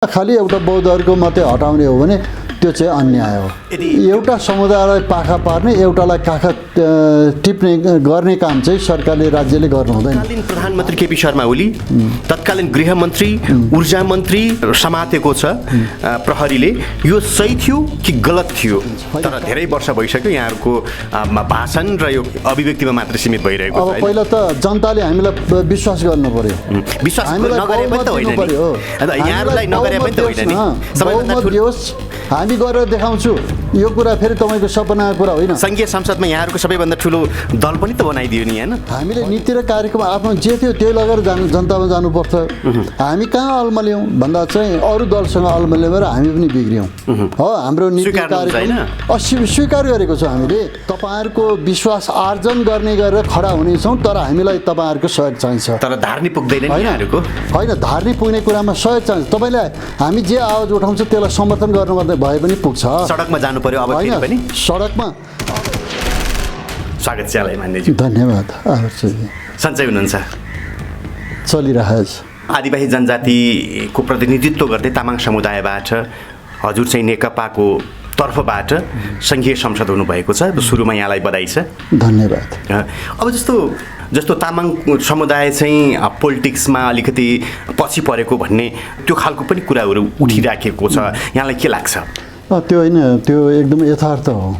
खालि एउटा बौद्धहरूको मात्रै हटाउने हो भने त्यो चाहिँ अन्याय हो। एउटा समुदायलाई पाखा पार्ने, एउटालाई काखा टिप्ने गर्ने काम चाहिँ सरकारले राज्यले गर्नु हुँदैन। तत्कालीन प्रधानमन्त्री केपी शर्मा ओली, तत्कालीन गृहमन्त्री, ऊर्जा मन्त्री समातेको छ प्रहरीले। यो सही थियो कि गलत थियो? तर धेरै वर्ष भइसक्यो यहाँहरूको भाषण र यो अभिव्यक्तिमा मात्र सीमित भइरहेको छ। अब पहिला त जनताले हामीलाई विश्वास गर्नु पर्यो। विश्वास नगरे पनि त होइन नि, यहाँहरूलाई नगरे पनि त होइन नि। सबैभन्दा ठुलो हामी गरेर देखाउँछु, यो कुरा फेरि तपाईँको सपनाको कुरा होइन। सङ्घीय संसदमा यहाँहरूको सबैभन्दा ठुलो दल पनि त बनाइदियो नि होइन। हामीले नीति र कार्यक्रम आफ्नो जे थियो त्यही लगेर जनतामा जानुपर्छ। हामी कहाँ अल्मल्यौँ भन्दा चाहिँ अरू दलसँग अल्मल्यौँ हामी पनि बिग्रियौँ हो। हाम्रो नीति कार्यक्रम स्वीकार गरेको छ हामीले। तपाईँहरूको विश्वास आर्जन गर्ने गरेर खडा हुनेछौँ, तर हामीलाई तपाईँहरूको सहयोग चाहिन्छ। तर धार्नी पुग्दैन नि यहाँहरूको। होइन, धार्नी पुग्ने कुरामा सहयोग चाहिन्छ। तपाईँलाई हामी जे आवाज उठाउँछ त्यसलाई समर्थन गर्नु मात्रै भए पनि पुग्छ। सडकमा जानु पर्यो अब फेरि पनि। सडकमा स्वागत छ यहाँलाई मान्यज्यू। धन्यवाद। सन्चै हुनुहुन्छ? चलिरहेछ। आदिवासी जनजातिको प्रतिनिधित्व गर्दै तामाङ समुदायबाट हजुर चाहिँ नेकपाको तर्फबाट सङ्घीय संसद हुनुभएको छ। सुरुमा यहाँलाई बधाई छ। धन्यवाद। अब जस्तो तामाङ समुदाय चाहिँ पोलिटिक्समा अलिकति पछि परेको भन्ने त्यो खालको पनि कुराहरू उठिराखेको छ, यहाँलाई के लाग्छ? त्यो होइन, त्यो एकदम यथार्थ हो।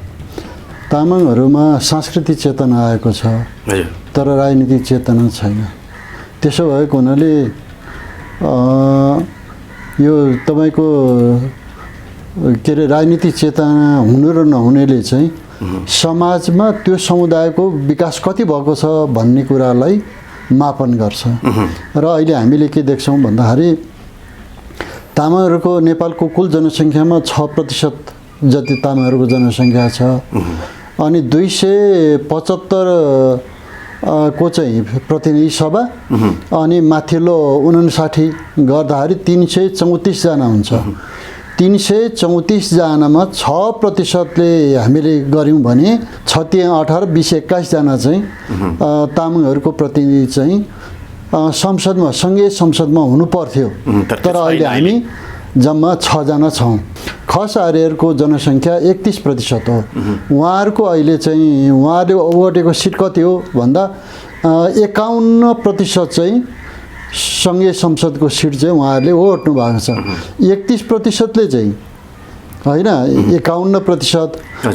तामाङहरूमा सांस्कृतिक चेतना आएको छ, तर राजनीतिक चेतना छैन। त्यसो भएको हुनाले यो तपाईँको के अरे राजनीतिक चेतना हुनु र नहुनेले चाहिँ समाजमा त्यो समुदायको विकास कति भएको छ भन्ने कुरालाई मापन गर्छ। र अहिले हामीले के देख्छौँ भन्दाखेरि तामाङहरूको नेपालको कुल जनसङ्ख्यामा 6% जति तामाङहरूको जनसङ्ख्या छ। अनि 275 को चाहिँ प्रतिनिधि सभा अनि माथिल्लो 59 गर्दाखेरि 334 जना हुन्छ। 334 जनामा 6%ले हामीले गऱ्यौँ भने 18, 20, 21 जना चाहिँ तामाङहरूको प्रतिनिधि चाहिँ संसदमा, सङ्घीय संसदमा हुनु पर्थ्यो। तर अहिले हामी जम्मा 6 जना छौँ। खस आर्यहरूको जनसङ्ख्या 31% हो। उहाँहरूको अहिले चाहिँ उहाँले ओगटेको सिट कति हो भन्दा 51% चाहिँ सङ्घीय संसदको सिट चाहिँ उहाँहरूले ओट्नु भएको छ। 31%ले चाहिँ होइन, 51%,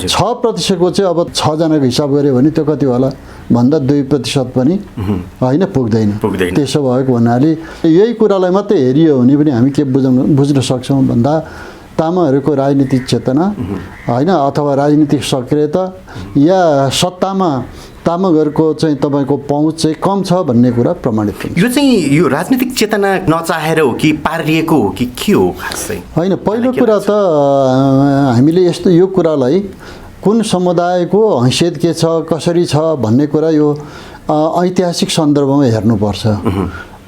6%को चाहिँ अब 6 जनाको हिसाब गऱ्यो भने त्यो कति होला भन्दा 2% पनि होइन, पुग्दैन। त्यसो भएको हुनाले यही कुरालाई मात्रै हेरियो भने पनि हामी के बुझ्न सक्छौँ भन्दा तामाङहरूको राजनीतिक चेतना होइन, अथवा राजनीतिक सक्रियता या सत्तामा तामाङहरूको चाहिँ तपाईँको पहुँच चाहिँ कम छ भन्ने कुरा प्रमाणित हुन्छ। यो चाहिँ यो राजनीतिक चेतना नचाहेर हो कि पारिएको हो कि के हो खासै? होइन, पहिलो कुरा त हामीले यस्तो यो कुरालाई कुन समुदायको हैसियत के छ, कसरी छ भन्ने कुरा यो ऐतिहासिक सन्दर्भमा हेर्नुपर्छ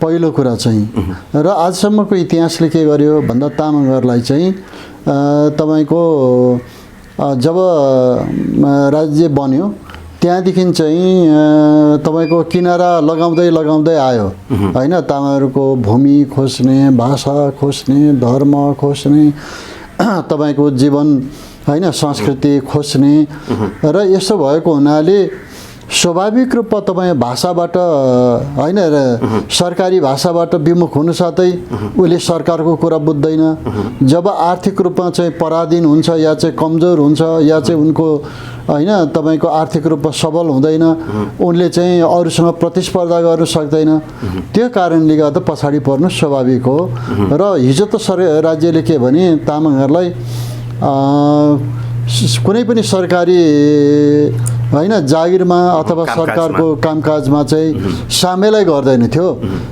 पहिलो कुरा चाहिँ। र आजसम्मको इतिहासले के गर्यो भन्दा तामाङहरूलाई चाहिँ तपाईँको जब राज्य बन्यो त्यहाँदेखि चाहिँ तपाईँको किनारा लगाउँदै आयो होइन। तामाङहरूको भूमि खोज्ने, भाषा खोज्ने, धर्म खोज्ने, तपाईँको जीवन होइन, संस्कृति खोज्ने। र यसो भएको हुनाले स्वाभाविक रूपमा तपाईँ भाषाबाट होइन, सरकारी भाषाबाट विमुख हुनु साथै उसले सरकारको कुरा बुझ्दैन। जब आर्थिक रूपमा चाहिँ पराधीन हुन्छ या चाहिँ कमजोर हुन्छ या चाहिँ उनको होइन तपाईँको आर्थिक रूपमा सबल हुँदैन, उनले चाहिँ अरूसँग प्रतिस्पर्धा गर्न सक्दैन। त्यो कारणले गर्दा पछाडि पर्नु स्वाभाविक हो। र हिजो त राज्यले के भने तामाङहरूलाई कुनै पनि सरकारी होइन जागिरमा अथवा सरकारको कामकाजमा चाहिँ सामेलै गर्दैन थियो।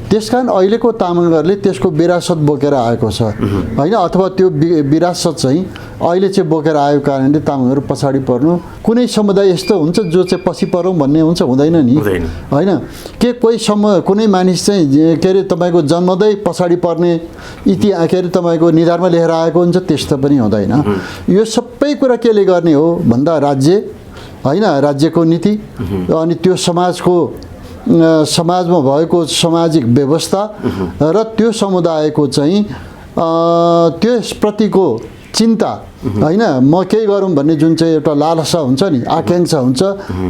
त्यसकारण अहिलेको तामाङहरूले त्यसको विरासत बोकेर आएको छ होइन, अथवा त्यो विरासत चाहिँ अहिले चाहिँ बोकेर आएको कारणले तामाङहरू पछाडि पर्नु। कुनै समुदाय यस्तो हुन्छ जो चाहिँ पछि परौँ भन्ने हुन्छ, हुँदैन नि होइन। के कुनै मानिस चाहिँ के अरे तपाईँको जन्मदै पछाडि पर्ने के अरे तपाईँको निधारमा लेखेर आएको हुन्छ, त्यस्तो पनि हुँदैन। यो सबै कुरा केले गर्ने हो भन्दा राज्य होइन, राज्यको नीति अनि त्यो समाजमा भएको सामाजिक व्यवस्था र त्यो समुदायको चाहिँ त्यसप्रतिको चिन्ता होइन म केही गरौँ भन्ने जुन चाहिँ एउटा लालसा हुन्छ नि, आकाङ्क्षा हुन्छ,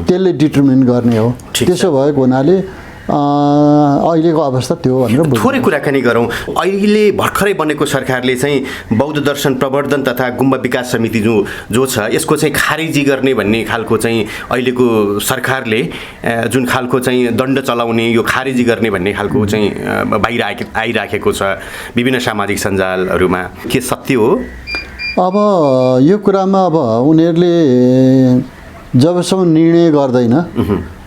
त्यसले डिटर्मिन गर्ने हो। त्यसो भएको हुनाले अहिलेको अवस्था त्यो भनेर थोरै कुराकानी गरौँ। अहिले भर्खरै बनेको सरकारले चाहिँ बौद्ध दर्शन प्रवर्धन तथा गुम्बा विकास समिति जो छ यसको चाहिँ खारेजी गर्ने भन्ने खालको चाहिँ अहिलेको सरकारले जुन खालको चाहिँ दण्ड चलाउने, यो खारेजी गर्ने भन्ने खालको चाहिँ बाहिर आइराखेको छ विभिन्न सामाजिक सञ्जालहरूमा। के सत्य हो? अब यो कुरामा अब उनीहरूले जबसम्म निर्णय गर्दैन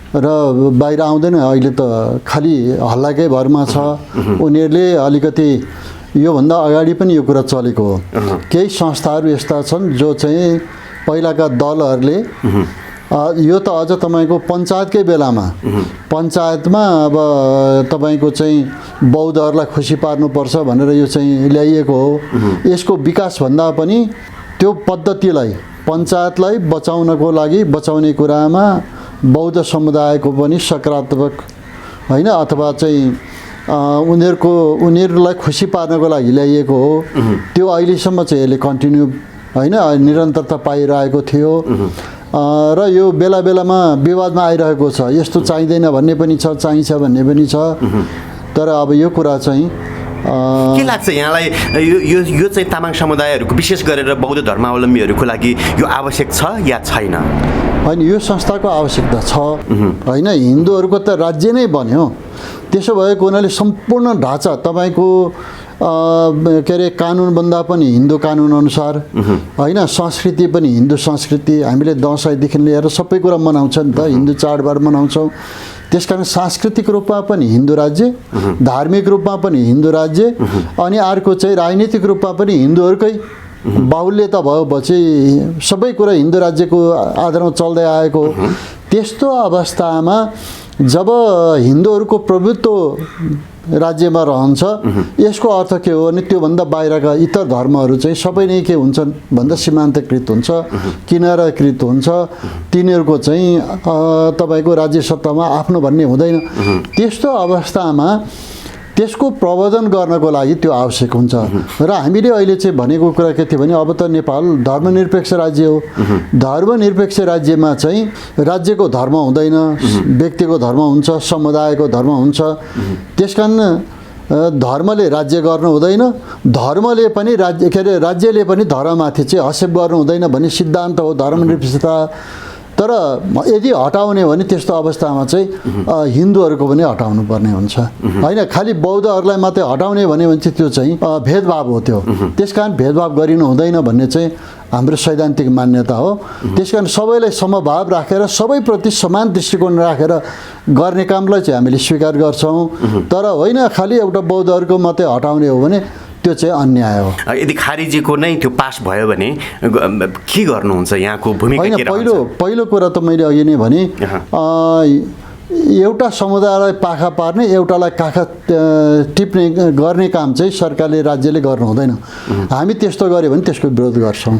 र बाहिर आउँदैन, अहिले त खालि हल्लाकै भरमा छ। उनीहरूले अलिकति योभन्दा अगाडि पनि यो कुरा चलेको हो। केही संस्थाहरू यस्ता छन् जो चाहिँ पहिलाका दलहरूले यो त अझ तपाईँको पञ्चायतकै बेलामा पञ्चायतमा अब तपाईँको चाहिँ बौद्धहरूलाई खुसी पार्नुपर्छ भनेर यो चाहिँ ल्याइएको हो। यसको विकासभन्दा पनि त्यो पद्धतिलाई पञ्चायतलाई बचाउनको लागि बचाउने कुरामा बौद्ध समुदायको पनि सकारात्मक होइन अथवा चाहिँ उनीहरूलाई खुसी पार्नको लागि ल्याइएको हो। त्यो अहिलेसम्म चाहिँ यसले कन्टिन्यू होइन निरन्तरता पाइरहेको थियो र यो बेला बेलामा विवादमा आइरहेको छ। यस्तो चाहिँदैन भन्ने पनि छ, चाहिन्छ भन्ने पनि छ। तर अब यो कुरा चाहिँ के लाग्छ यहाँलाई, यो चाहिँ तामाङ समुदायहरूको विशेष गरेर बौद्ध धर्मावलम्बीहरूको लागि यो आवश्यक छ या छैन? होइन, यो संस्थाको आवश्यकता छ होइन। हिन्दूहरूको त राज्य नै बन्यो। त्यसो भएको हुनाले सम्पूर्ण ढाँचा तपाईँको के अरे कानुनभन्दा पनि हिन्दू कानुन अनुसार होइन, संस्कृति पनि हिन्दू संस्कृति। हामीले दसैँदेखि लिएर सबै कुरा मनाउँछ नि त, हिन्दू चाडबाड मनाउँछौँ। त्यस कारण सांस्कृतिक रूपमा पनि हिन्दू राज्य, धार्मिक रूपमा पनि हिन्दू राज्य, अनि अर्को चाहिँ राजनीतिक रूपमा पनि हिन्दूहरूकै बाहुल्यता भएपछि सबै कुरा हिन्दू राज्यको आधारमा चल्दै आएको। त्यस्तो अवस्थामा जब हिन्दूहरूको प्रभुत्व राज्यमा रहन्छ, यसको अर्थ के हो भने त्योभन्दा बाहिरका इतर धर्महरू चाहिँ सबै नै के हुन्छन् भन्दा सीमान्तकृत हुन्छ, किनाराकृत हुन्छ। तिनीहरूको चाहिँ तपाईँको राज्य सत्तामा आफ्नो भन्ने हुँदैन। त्यस्तो अवस्थामा त्यसको प्रवर्धन गर्नको लागि त्यो आवश्यक हुन्छ। र हामीले अहिले चाहिँ भनेको कुरा के थियो भने अब त नेपाल धर्मनिरपेक्ष राज्य हो। धर्मनिरपेक्ष राज्यमा चाहिँ राज्यको धर्म हुँदैन, व्यक्तिको धर्म हुन्छ, समुदायको धर्म हुन्छ। त्यसकारण धर्मले राज्य गर्नु हुँदैन, धर्मले पनि राज्य के अरे राज्यले पनि धर्ममाथि चाहिँ हस्तक्षेप गर्नु हुँदैन भन्ने सिद्धान्त हो धर्मनिरपेक्षता। तर यदि हटाउने भने त्यस्तो अवस्थामा चाहिँ हिन्दूहरूको पनि हटाउनु पर्ने हुन्छ होइन। खालि बौद्धहरूलाई मात्रै हटाउने भने चाहिँ त्यो चाहिँ भेदभाव हो। त्यो त्यस कारण भेदभाव गरिनु हुँदैन भन्ने चाहिँ हाम्रो सैद्धान्तिक मान्यता हो। त्यस कारण सबैलाई समभाव राखेर सबैप्रति समान दृष्टिकोण राखेर गर्ने कामलाई चाहिँ हामीले स्वीकार गर्छौँ। तर होइन खालि एउटा बौद्धहरूको मात्रै हटाउने हो भने त्यो चाहिँ अन्याय हो। यदि खारिजीको नै त्यो पास भयो भने के गर्नुहुन्छ, यहाँको भूमिका के रहन्छ? पहिलो कुरा त मैले अघि नै भने एउटा समुदायलाई पाखा पार्ने, एउटालाई काखा टिप्ने गर्ने काम चाहिँ सरकारले राज्यले गर्नु हुँदैन। हामी त्यस्तो गऱ्यो भने त्यसको विरोध गर्छौँ।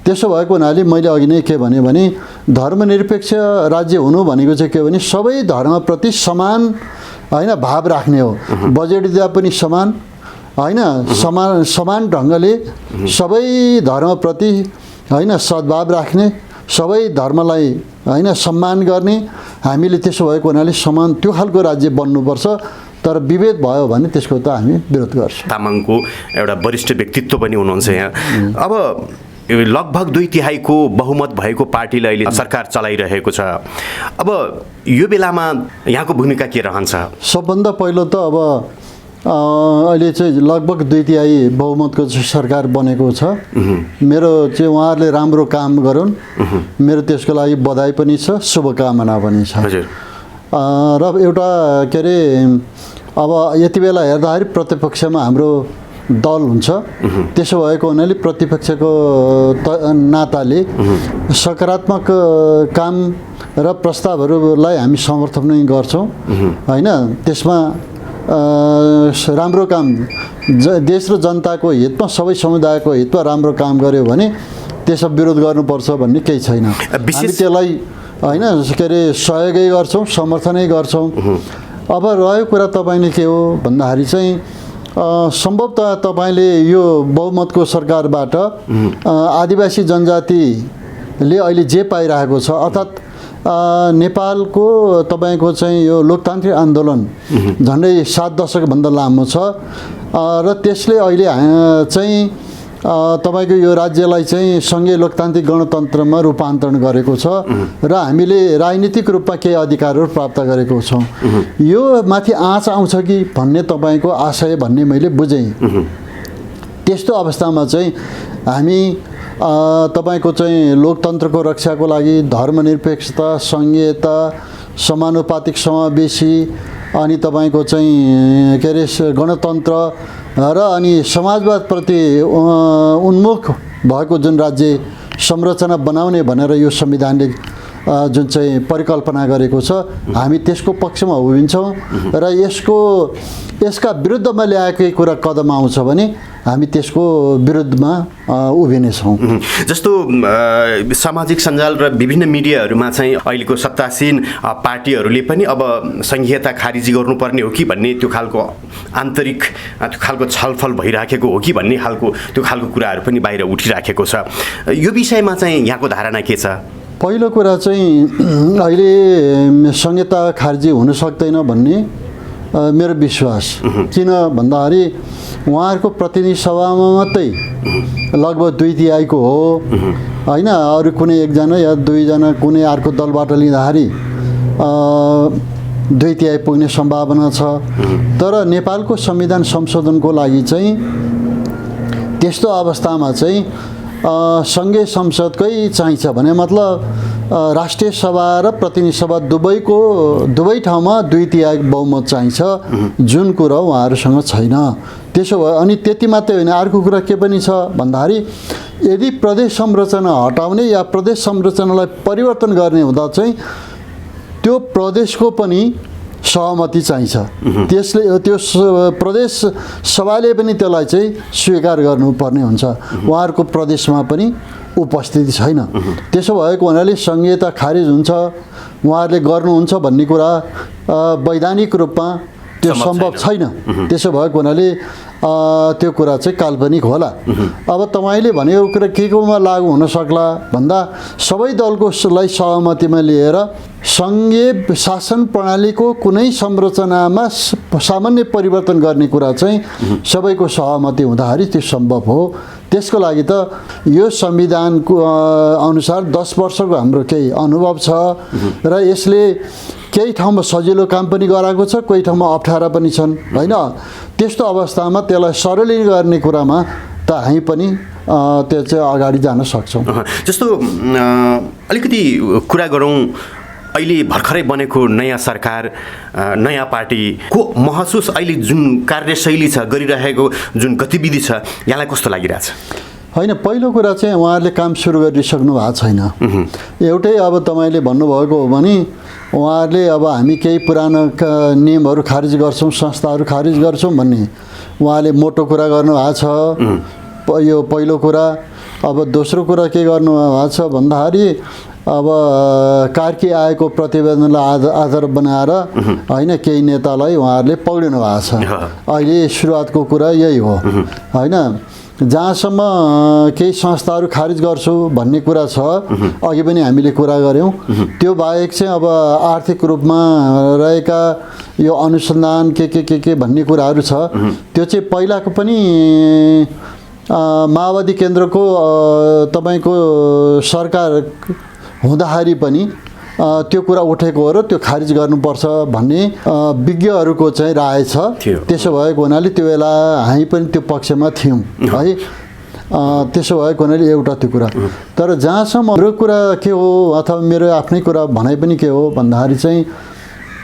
त्यसो भएको हुनाले मैले अघि नै के भने धर्मनिरपेक्ष राज्य हुनु भनेको चाहिँ के भने सबै धर्मप्रति समान होइन भाव राख्ने हो। बजेट दिँदा पनि समान होइन, समान ढङ्गले सबै धर्मप्रति होइन सद्भाव राख्ने, सबै धर्मलाई होइन सम्मान गर्ने। हामीले त्यसो भएको हुनाले समान त्यो खालको राज्य बन्नुपर्छ। तर विभेद भयो भने त्यसको त हामी विरोध गर्छौँ। तामाङको एउटा वरिष्ठ व्यक्तित्व पनि हुनुहुन्छ यहाँ। अब लगभग 2/3 बहुमत भएको पार्टीले अहिले सरकार चलाइरहेको छ। अब यो बेलामा यहाँको भूमिका के रहन्छ? सबभन्दा पहिलो त अब अहिले चाहिँ लगभग 2/3 बहुमतको सरकार बनेको छ। मेरो चाहिँ उहाँहरूले राम्रो काम गरून्, मेरो त्यसको लागि बधाई पनि छ, शुभकामना पनि छ। र एउटा के अरे अब यति बेला हेर्दाखेरि प्रतिपक्षमा हाम्रो दल हुन्छ। त्यसो भएको हुनाले प्रतिपक्षको नाताले सकारात्मक काम र प्रस्तावहरूलाई हामी समर्थन नै गर्छौँ होइन। त्यसमा राम्रो काम देश र जनताको हितमा, सबै समुदायको हितमा राम्रो काम गर्यो भने त्यसमा विरोध गर्नुपर्छ भन्ने केही छैन। हामी त्यसलाई होइन के अरे सहयोगै गर्छौँ, समर्थनै गर्छौँ। अब रह्यो कुरा तपाईँले के हो भन्दाखेरि चाहिँ सम्भवतः तपाईँले यो बहुमतको सरकारबाट आदिवासी जनजातिले अहिले जे पाइरहेको छ अर्थात् नेपालको तपाईँको चाहिँ यो लोकतान्त्रिक आन्दोलन झन्डै 7 दशकभन्दा लामो छ र त्यसले अहिले चाहिँ तपाईँको यो राज्यलाई चाहिँ सङ्घीय लोकतान्त्रिक गणतन्त्रमा रूपान्तरण गरेको छ र हामीले राजनीतिक रूपमा केही अधिकारहरू प्राप्त गरेको छौँ। यो माथि आँच आउँछ कि भन्ने तपाईँको आशय भन्ने मैले बुझेँ। त्यस्तो अवस्थामा चाहिँ हामी तपाईँको चाहिँ लोकतन्त्रको रक्षाको लागि धर्मनिरपेक्षता, सङ्घीयता, समानुपातिक समावेशी अनि तपाईँको चाहिँ के अरे गणतन्त्र र अनि समाजवादप्रति उन्मुख भएको जुन राज्य संरचना बनाउने भनेर यो संविधानले जुन चाहिँ परिकल्पना गरेको छ हामी त्यसको पक्षमा उभिन्छौँ र यसका विरुद्धमा ल्याएकै कुरा कदम आउँछ भने हामी त्यसको विरुद्धमा उभिनेछौँ। जस्तो सामाजिक सञ्जाल र विभिन्न मिडियाहरूमा चाहिँ अहिलेको सत्तासीन पार्टीहरूले पनि अब संघीयता खारिजी गर्नुपर्ने हो कि भन्ने त्यो खालको आन्तरिक त्यो खालको छलफल भइराखेको हो कि भन्ने त्यो खालको कुराहरू पनि बाहिर उठिराखेको छ। यो विषयमा चाहिँ यहाँको धारणा के छ? पहिलो कुरा चाहिँ अहिले संहिता खारिजी हुन सक्दैन भन्ने मेरो विश्वास। किन भन्दाखेरि उहाँहरूको प्रतिनिधि सभामा मात्रै लगभग 2/3 हो होइन, अरू कुनै एकजना या दुईजना कुनै अर्को दलबाट लिँदाखेरि 2/3 पुग्ने सम्भावना छ। तर नेपालको संविधान संशोधनको लागि चाहिँ त्यस्तो अवस्थामा चाहिँ सङ्घीय संसदकै चाहिन्छ भने मतलब राष्ट्रिय सभा र प्रतिनिधि सभा दुवै ठाउँमा 2/3 बहुमत चाहिन्छ, जुन कुरा उहाँहरूसँग छैन। त्यसो भयो अनि त्यति मात्रै होइन, अर्को कुरा के पनि छ भन्दाखेरि यदि प्रदेश संरचना हटाउने या प्रदेश संरचनालाई परिवर्तन गर्ने हुँदा चाहिँ त्यो प्रदेशको पनि सहमति चाहिन्छ। त्यसले त्यो प्रदेश सभाले पनि त्यसलाई चाहिँ स्वीकार गर्नुपर्ने हुन्छ। उहाँहरूको प्रदेशमा पनि उपस्थिति छैन। त्यसो भएको हुनाले संघीयता खारिज हुन्छ, उहाँहरूले गर्नुहुन्छ भन्ने कुरा वैधानिक रूपमा त्यो सम्भव छैन। त्यसो भएको हुनाले त्यो कुरा चाहिँ काल्पनिक होला। अब तपाईँले भनेको कुरा के कोमा लागू हुन सक्ला भन्दा सबै दलकोलाई सहमतिमा लिएर सङ्घीय शासन प्रणालीको कुनै संरचनामा सामान्य परिवर्तन गर्ने कुरा चाहिँ सबैको सहमति हुँदाखेरि त्यो सम्भव हो। त्यसको लागि त यो संविधानको अनुसार 10 वर्षको हाम्रो केही अनुभव छ र यसले केही ठाउँमा सजिलो काम पनि गराएको छ, कोही ठाउँमा अप्ठ्यारा पनि छन् होइन। त्यस्तो अवस्थामा त्यसलाई सरलीकरण गर्ने कुरामा त हामी पनि त्यो चाहिँ अगाडि जान सक्छौँ। जस्तो अलिकति कुरा गरौँ अहिले भर्खरै बनेको नयाँ सरकार, नयाँ पार्टीको महसुस अहिले जुन कार्यशैली छ, गरिरहेको जुन गतिविधि छ, यहाँलाई कस्तो लागिरहेछ? होइन, पहिलो कुरा चाहिँ उहाँहरूले काम सुरु गरिसक्नु भएको छैन। एउटै अब तपाईँले भन्नुभएको हो भने उहाँहरूले अब हामी केही पुरानो नियमहरू खारिज गर्छौँ, संस्थाहरू खारिज गर्छौँ भन्ने उहाँले मोटो कुरा गर्नुभएको छ। यो पहिलो कुरा। अब दोस्रो कुरा के गर्नुभएको छ भन्दाखेरि अब कार्की आएको प्रतिवेदनलाई आधार बनाएर होइन केही नेतालाई उहाँहरूले पक्रिनु भएको छ। अहिले सुरुवातको कुरा यही हो होइन। जहाँसम्म केही संस्थाहरू खारिज गर्छु भन्ने कुरा छ, अघि पनि हामीले कुरा गऱ्यौँ। त्यो बाहेक चाहिँ अब आर्थिक रूपमा रहेका यो अनुसन्धान के भन्ने कुराहरू छ, त्यो चाहिँ पहिलाको पनि माओवादी केन्द्रको तपाईँको सरकार हुँदाखेरि पनि त्यो कुरा उठेको हो र त्यो खारिज गर्नुपर्छ भन्ने विज्ञहरूको चाहिँ राय छ। त्यसो भएको हुनाले त्यो बेला हामी पनि त्यो पक्षमा थियौँ है। त्यसो भएको हुनाले एउटा त्यो कुरा। तर जहाँसम्म मेरो कुरा के हो अथवा मेरो आफ्नै कुरा भनाइ पनि के हो भन्दाखेरि चाहिँ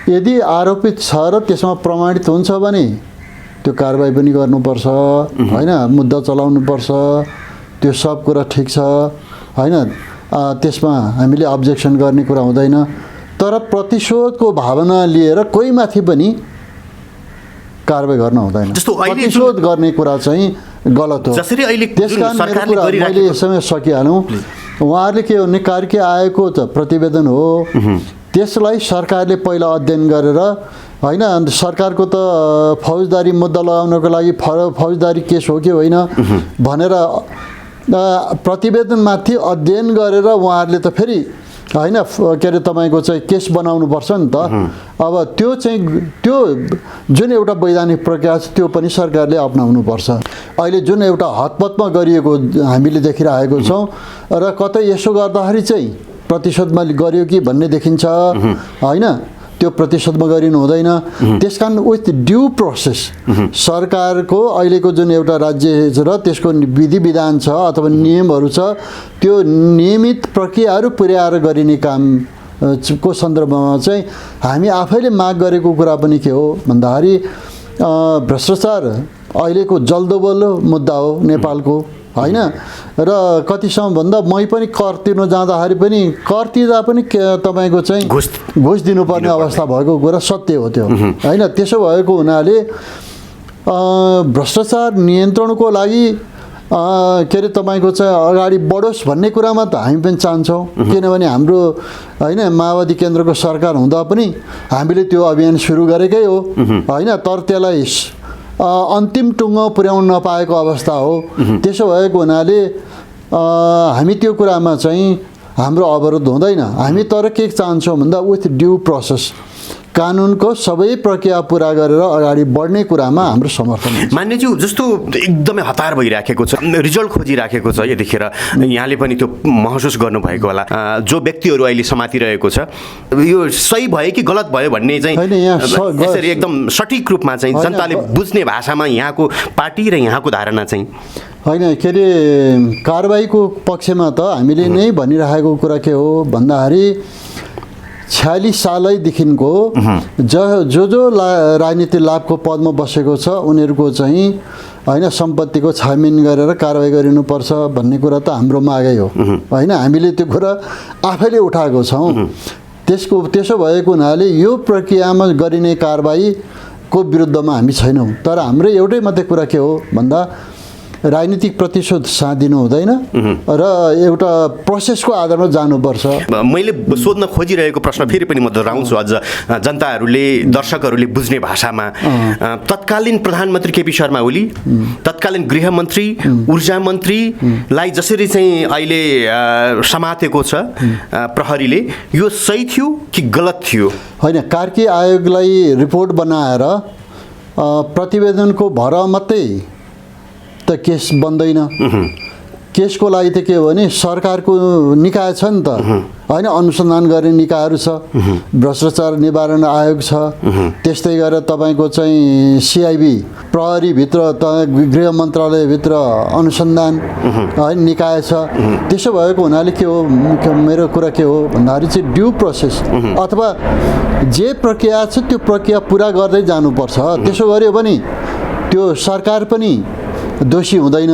यदि आरोपित छ र त्यसमा प्रमाणित हुन्छ भने त्यो कारबाही पनि गर्नुपर्छ होइन, मुद्दा चलाउनुपर्छ, त्यो सब कुरा ठिक छ होइन। त्यसमा हामीले अब्जेक्सन गर्ने कुरा हुँदैन। तर प्रतिशोधको भावना लिएर कोही माथि पनि कारबाही गर्न हुँदैन। प्रतिशोध गर्ने कुरा चाहिँ गलत हो। त्यस कारण मैले यसमै सकिहालौँ। उहाँहरूले के भन्ने कार्की आएको त प्रतिवेदन हो, त्यसलाई सरकारले पहिला अध्ययन गरेर होइन अन्त सरकारको त फौजदारी मुद्दा लगाउनको लागि फौजदारी केस हो कि होइन भनेर प्रतिवेदनमाथि अध्ययन गरेर उहाँहरूले त फेरि होइन के अरे तपाईँको चाहिँ केस बनाउनुपर्छ नि त। अब त्यो चाहिँ त्यो जुन एउटा वैधानिक प्रक्रिया छ त्यो पनि सरकारले अपनाउनुपर्छ। अहिले जुन एउटा हतपतमा गरिएको हामीले देखिरहेको छौँ र कतै यसो गर्दाखेरि चाहिँ प्रतिशोधमा गरियो कि भन्ने देखिन्छ होइन, त्यो प्रतिशोधमा गरिनु हुँदैन। त्यसकारण विथ ड्यू प्रोसेस सरकारको अहिलेको जुन एउटा राज्य र त्यसको विधि विधान छ अथवा नियमहरू छ त्यो नियमित प्रक्रियाहरू पुर्याएर गरिने काम को सन्दर्भमा चाहिँ हामी आफैले माग गरेको कुरा पनि के हो भन्दाखेरि भ्रष्टाचार अहिलेको जल्दो बल्दो मुद्दा हो नेपालको होइन। र कतिसम्म भन्दा मै पनि कर तिर्न जाँदाखेरि पनि कर तिर्दा पनि तपाईँको चाहिँ घुस दिनुपर्ने अवस्था भएको कुरा सत्य हो त्यो होइन। त्यसो भएको हुनाले भ्रष्टाचार नियन्त्रणको लागि के अरे तपाईँको चाहिँ अगाडि बढोस् भन्ने कुरामा त हामी पनि चाहन्छौँ, किनभने हाम्रो होइन माओवादी केन्द्रको सरकार हुँदा पनि हामीले त्यो अभियान सुरु गरेकै हो होइन, तर त्यसलाई अन्तिम टुङ्गो पुर्याउन नपाएको अवस्था हो। त्यसो भएको हुनाले हामी त्यो कुरामा चाहिँ हाम्रो अवरोध हुँदैन। हामी तर के चाहन्छौँ भन्दा विथ ड्यू प्रोसेस कानुनको सबै प्रक्रिया पुरा गरेर अगाडि बढ्ने कुरामा हाम्रो समर्थन हुन्छ। मान्यज्यू जस्तो एकदमै हतार भइराखेको छ, रिजल्ट खोजिराखेको छ, यतिखेर यहाँले पनि त्यो महसुस गर्नुभएको होला। जो व्यक्तिहरू अहिले समातिरहेको छ यो सही भयो कि गलत भयो भन्ने चाहिँ यसरी एकदम सठिक रूपमा चाहिँ जनताले बुझ्ने भाषामा यहाँको पार्टी र यहाँको धारणा चाहिँ होइन के अरे कारबाहीको पक्षमा त हामीले नै भनिरहेको कुरा के हो भन्दाखेरि 46 सालैदेखिको जो राजनीतिक लाभको पदमा बसेको छ उनीहरूको चाहिँ होइन सम्पत्तिको छानबिन गरेर कारबाही गरिनुपर्छ भन्ने कुरा त हाम्रो मागै हो होइन। हामीले त्यो कुरा आफैले उठाएको छौँ। त्यसो भएको हुनाले यो प्रक्रियामा गरिने कारबाहीको विरुद्धमा हामी छैनौँ, तर हाम्रो एउटै मात्रै कुरा के हो भन्दा राजनीतिक प्रतिशोध साँधिनु हुँदैन र एउटा प्रोसेसको आधारमा जानुपर्छ। मैले सोध्न खोजिरहेको प्रश्न फेरि पनि म दोहोऱ्याउँछु अझ जनताहरूले दर्शकहरूले बुझ्ने भाषामा। तत्कालीन प्रधानमन्त्री केपी शर्मा ओली, तत्कालीन गृहमन्त्री, ऊर्जा मन्त्रीलाई जसरी चाहिँ अहिले समातेको छ प्रहरीले, यो सही थियो कि गलत थियो? होइन, कार्की आयोगलाई रिपोर्ट बनाएर प्रतिवेदनको भर मात्रै त केस बन्दैन। केसको लागि त के हो भने सरकारको निकाय छ नि त होइन, अनुसन्धान गर्ने निकायहरू छ, भ्रष्टाचार निवारण आयोग छ, त्यस्तै गरेर तपाईँको चाहिँ सिआइबी प्रहरीभित्र गृह मन्त्रालयभित्र अनुसन्धान होइन निकाय छ। त्यसो भएको हुनाले के हो मेरो कुरा के हो भन्दाखेरि चाहिँ ड्यू प्रोसेस अथवा जे प्रक्रिया छ त्यो प्रक्रिया पुरा गर्दै जानुपर्छ। त्यसो गऱ्यो भने त्यो सरकार पनि दोषी हुँदैन,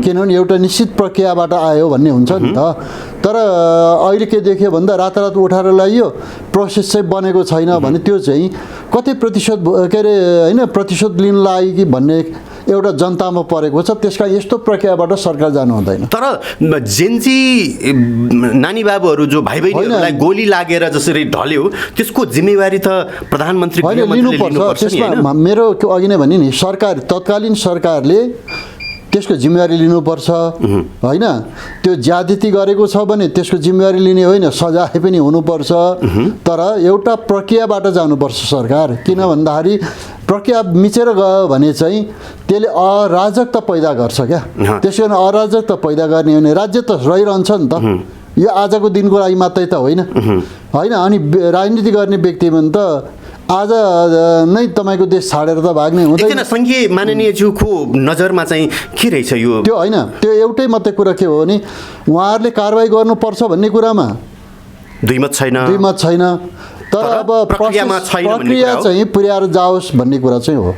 किनभने एउटा निश्चित प्रक्रियाबाट आयो भन्ने हुन्छ नि त। तर अहिले के देख्यो भन्दा रातारात उठाएर ल्याइयो, प्रोसेस चाहिँ बनेको छैन भने त्यो चाहिँ कति प्रतिशत के अरे होइन प्रतिशोध लिन लाग्यो कि भन्ने एउटा जनतामा परेको छ। त्यसका यस्तो प्रक्रियाबाट सरकार जानु हुँदैन। तर जेन्जी नानी बाबुहरू जो भाइ बहिनीहरूलाई गोली लागेर जसरी ढल्यो त्यसको जिम्मेवारी त प्रधानमन्त्री लिनुपर्छ। त्यसमा मेरो अघि नै भने नि सरकार तत्कालीन सरकारले त्यसको जिम्मेवारी लिनुपर्छ होइन। त्यो ज्यादती गरेको छ भने त्यसको जिम्मेवारी लिने होइन, सजाय पनि हुनुपर्छ। तर एउटा प्रक्रियाबाट जानुपर्छ सरकार, किन भन्दाखेरि प्रक्रिया मिचेर गयो भने चाहिँ त्यसले अराजकता पैदा गर्छ क्या। त्यसो कारण अराजकता पैदा गर्ने हो भने राज्य त रहिरहन्छ नि त, यो आजको दिनको लागि मात्रै त होइन होइन। अनि राजनीति गर्ने व्यक्तिमा त आज नै तपाईँको देश छाडेर त भाग्ने हुँदैन। सङ्घीय माननीयज्यूको नजरमा चाहिँ के रहेछ यो? त्यो होइन, त्यो एउटै मात्रै कुरा के हो भने उहाँहरूले कारबाही गर्नुपर्छ भन्ने कुरामा दुई मत छैन। तर अब प्रक्रिया चाहिँ पुर्याएर जाओस् भन्ने कुरा चाहिँ हो।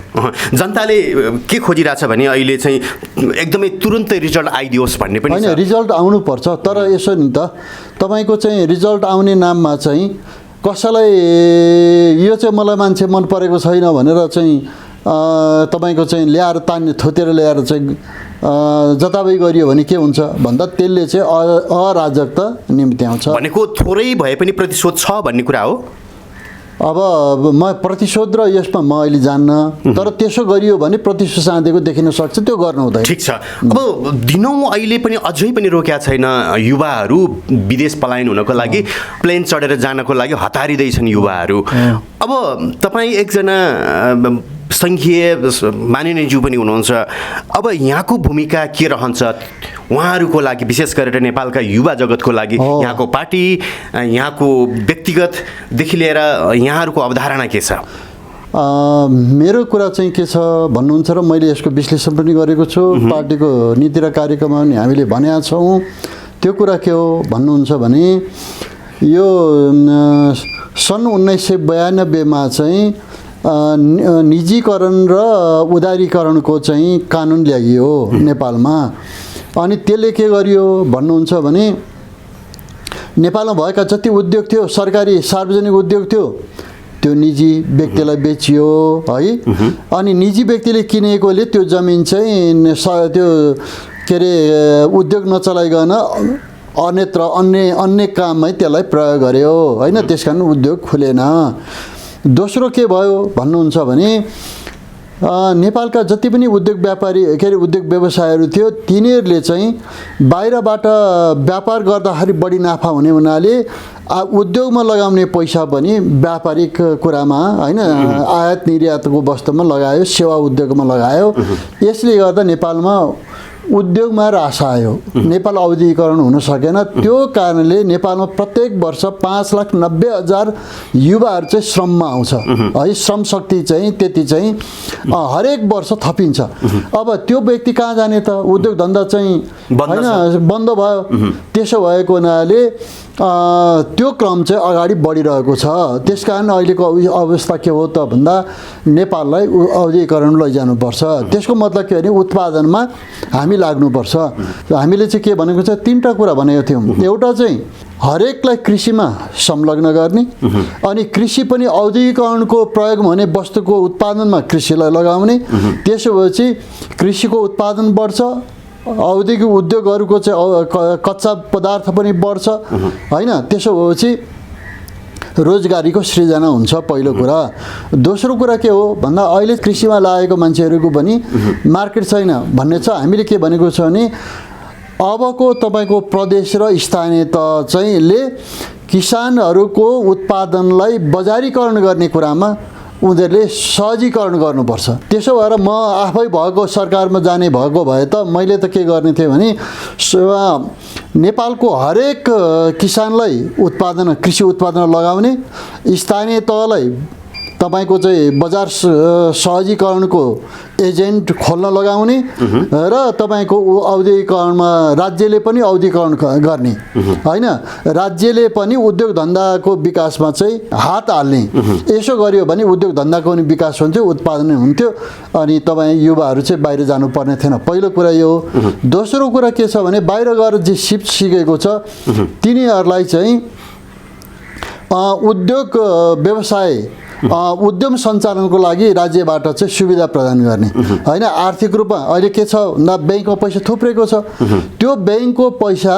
जनताले के खोजिरहेछ भने अहिले चाहिँ एकदमै तुरुन्तै रिजल्ट आइदियोस् भन्ने पनि होइन। रिजल्ट आउनुपर्छ, तर यसो नि त तपाईँको चाहिँ रिजल्ट आउने नाममा चाहिँ कसैलाई यो चाहिँ मलाई मान्छे मन परेको छैन भनेर चाहिँ तपाईँको चाहिँ ल्याएर थोतेर ल्याएर चाहिँ जताबै गरियो भने के हुन्छ भन्दा त्यसले चाहिँ अराजकता निम्ति आउँछ। भनेको थोरै भए पनि प्रतिशोध छ भन्ने कुरा हो। अब म प्रतिशोध र यसमा म अहिले जान्न, तर त्यसो गरियो भने प्रतिशोध साँधेको देखिन सक्छ, त्यो गर्नु हुँदैन। ठिक छ। अब दिनौँ अहिले पनि अझै पनि रोकेका छैन युवाहरू विदेश पलायन हुनको लागि, प्लेन चढेर जानको लागि हतारिँदैछन् युवाहरू। अब तपाईँ एकजना सङ्घीय माननीयज्यू पनि हुनुहुन्छ, अब यहाँको भूमिका के रहन्छ उहाँहरूको लागि, विशेष गरेर नेपालका युवा जगतको लागि? यहाँको पार्टी, यहाँको व्यक्तिगतदेखि लिएर यहाँहरूको अवधारणा के छ? मेरो कुरा चाहिँ के छ भन्नुहुन्छ र मैले यसको विश्लेषण पनि गरेको छु। पार्टीको नीति र कार्यक्रममा पनि हामीले भनेका छौँ। त्यो कुरा के हो भन्नुहुन्छ भने यो सन् 1992मा चाहिँ निजीकरण र उदारीकरणको चाहिँ कानुन ल्याइयो नेपालमा। अनि त्यसले के गरियो भन्नुहुन्छ भने नेपालमा भएका जति उद्योग थियो, सरकारी सार्वजनिक उद्योग थियो, त्यो निजी व्यक्तिलाई बेचियो है। अनि निजी व्यक्तिले किनेकोले त्यो जमिन चाहिँ त्यो के अरे उद्योग नचलाइकन अन्यत्र अन्य काममै त्यसलाई प्रयोग गर्यो होइन। त्यस कारण उद्योग खुलेन। दोस्रो के भयो भन्नुहुन्छ भने नेपालका जति पनि उद्योग व्यापारी के अरे उद्योग व्यवसायहरू थियो, तिनीहरूले चाहिँ बाहिरबाट व्यापार गर्दाखेरि बढी नाफा हुने हुनाले उद्योगमा लगाउने पैसा पनि व्यापारिक कुरामा होइन, आयात निर्यातको वस्तुमा लगायो, सेवा उद्योगमा लगायो। यसले गर्दा नेपालमा उद्योगमा ह्रास आयो, नेपाल औद्योगिकरण हुन सकेन। त्यो कारणले नेपालमा प्रत्येक वर्ष 5,90,000 युवाहरू चाहिँ श्रममा आउँछ है। श्रम शक्ति चाहिँ त्यति चाहिँ हरेक वर्ष थपिन्छ। अब त्यो व्यक्ति कहाँ जाने त? उद्योग धन्दा चाहिँ होइन बन्द भयो। त्यसो भएको हुनाले त्यो क्रम चाहिँ अगाडि बढिरहेको छ। त्यस कारण अहिलेको अवस्था के हो त भन्दा नेपाललाई औद्योगिकरण लैजानुपर्छ। त्यसको मतलब के भने उत्पादनमा हामी लाग्नुपर्छ। हामीले चाहिँ के भनेको छ, 3टा कुरा भनेको थियौँ। एउटा चाहिँ हरेकलाई कृषिमा संलग्न गर्ने, अनि कृषि पनि औद्योगिकरणको प्रयोग हुने वस्तुको उत्पादनमा कृषिलाई लगाउने। त्यसो भएपछि कृषिको उत्पादन बढ्छ, औद्योगिक उद्योगहरूको चाहिँ कच्चा पदार्थ पनि बढ्छ होइन। त्यसो भएपछि रोजगारीको सृजना हुन्छ पहिलो कुरा। दोस्रो कुरा के हो भन्दा अहिले कृषिमा लागेको मान्छेहरूको पनि मार्केट छैन भन्ने छ। हामीले के भनेको छ भने अबको तपाईँको प्रदेश र स्थानीय तह चाहिँ ले किसानहरूको उत्पादनलाई बजारीकरण गर्ने कुरामा उनीहरूले सहजीकरण गर्नुपर्छ। त्यसो भएर म आफै भएको सरकारमा जाने भएको भए त मैले त के गर्ने थिएँ भने नेपालको हरेक किसानलाई कृषि उत्पादन लगाउने, स्थानीय तहलाई तपाईँको चाहिँ बजार सहजीकरणको एजेन्ट खोल्न लगाउने र तपाईँको औद्योगिकरणमा राज्यले पनि औद्योगिकरण गर्ने होइन। राज्यले पनि उद्योग धन्दाको विकासमा चाहिँ हात हाल्ने। यसो गरियो भने उद्योग धन्दाको पनि विकास हुन्थ्यो, उत्पादन हुन्थ्यो, अनि तपाईँ युवाहरू चाहिँ बाहिर जानुपर्ने थिएन। पहिलो कुरा यो हो। दोस्रो कुरा के छ भने बाहिर गएर जे सिकेको छ तिनीहरूलाई चाहिँ उद्योग व्यवसाय उद्यम सञ्चालनको लागि राज्यबाट चाहिँ सुविधा प्रदान गर्ने होइन। आर्थिक रूपमा अहिले के छ भन्दा ब्याङ्कमा पैसा थुप्रेको छ। त्यो ब्याङ्कको पैसा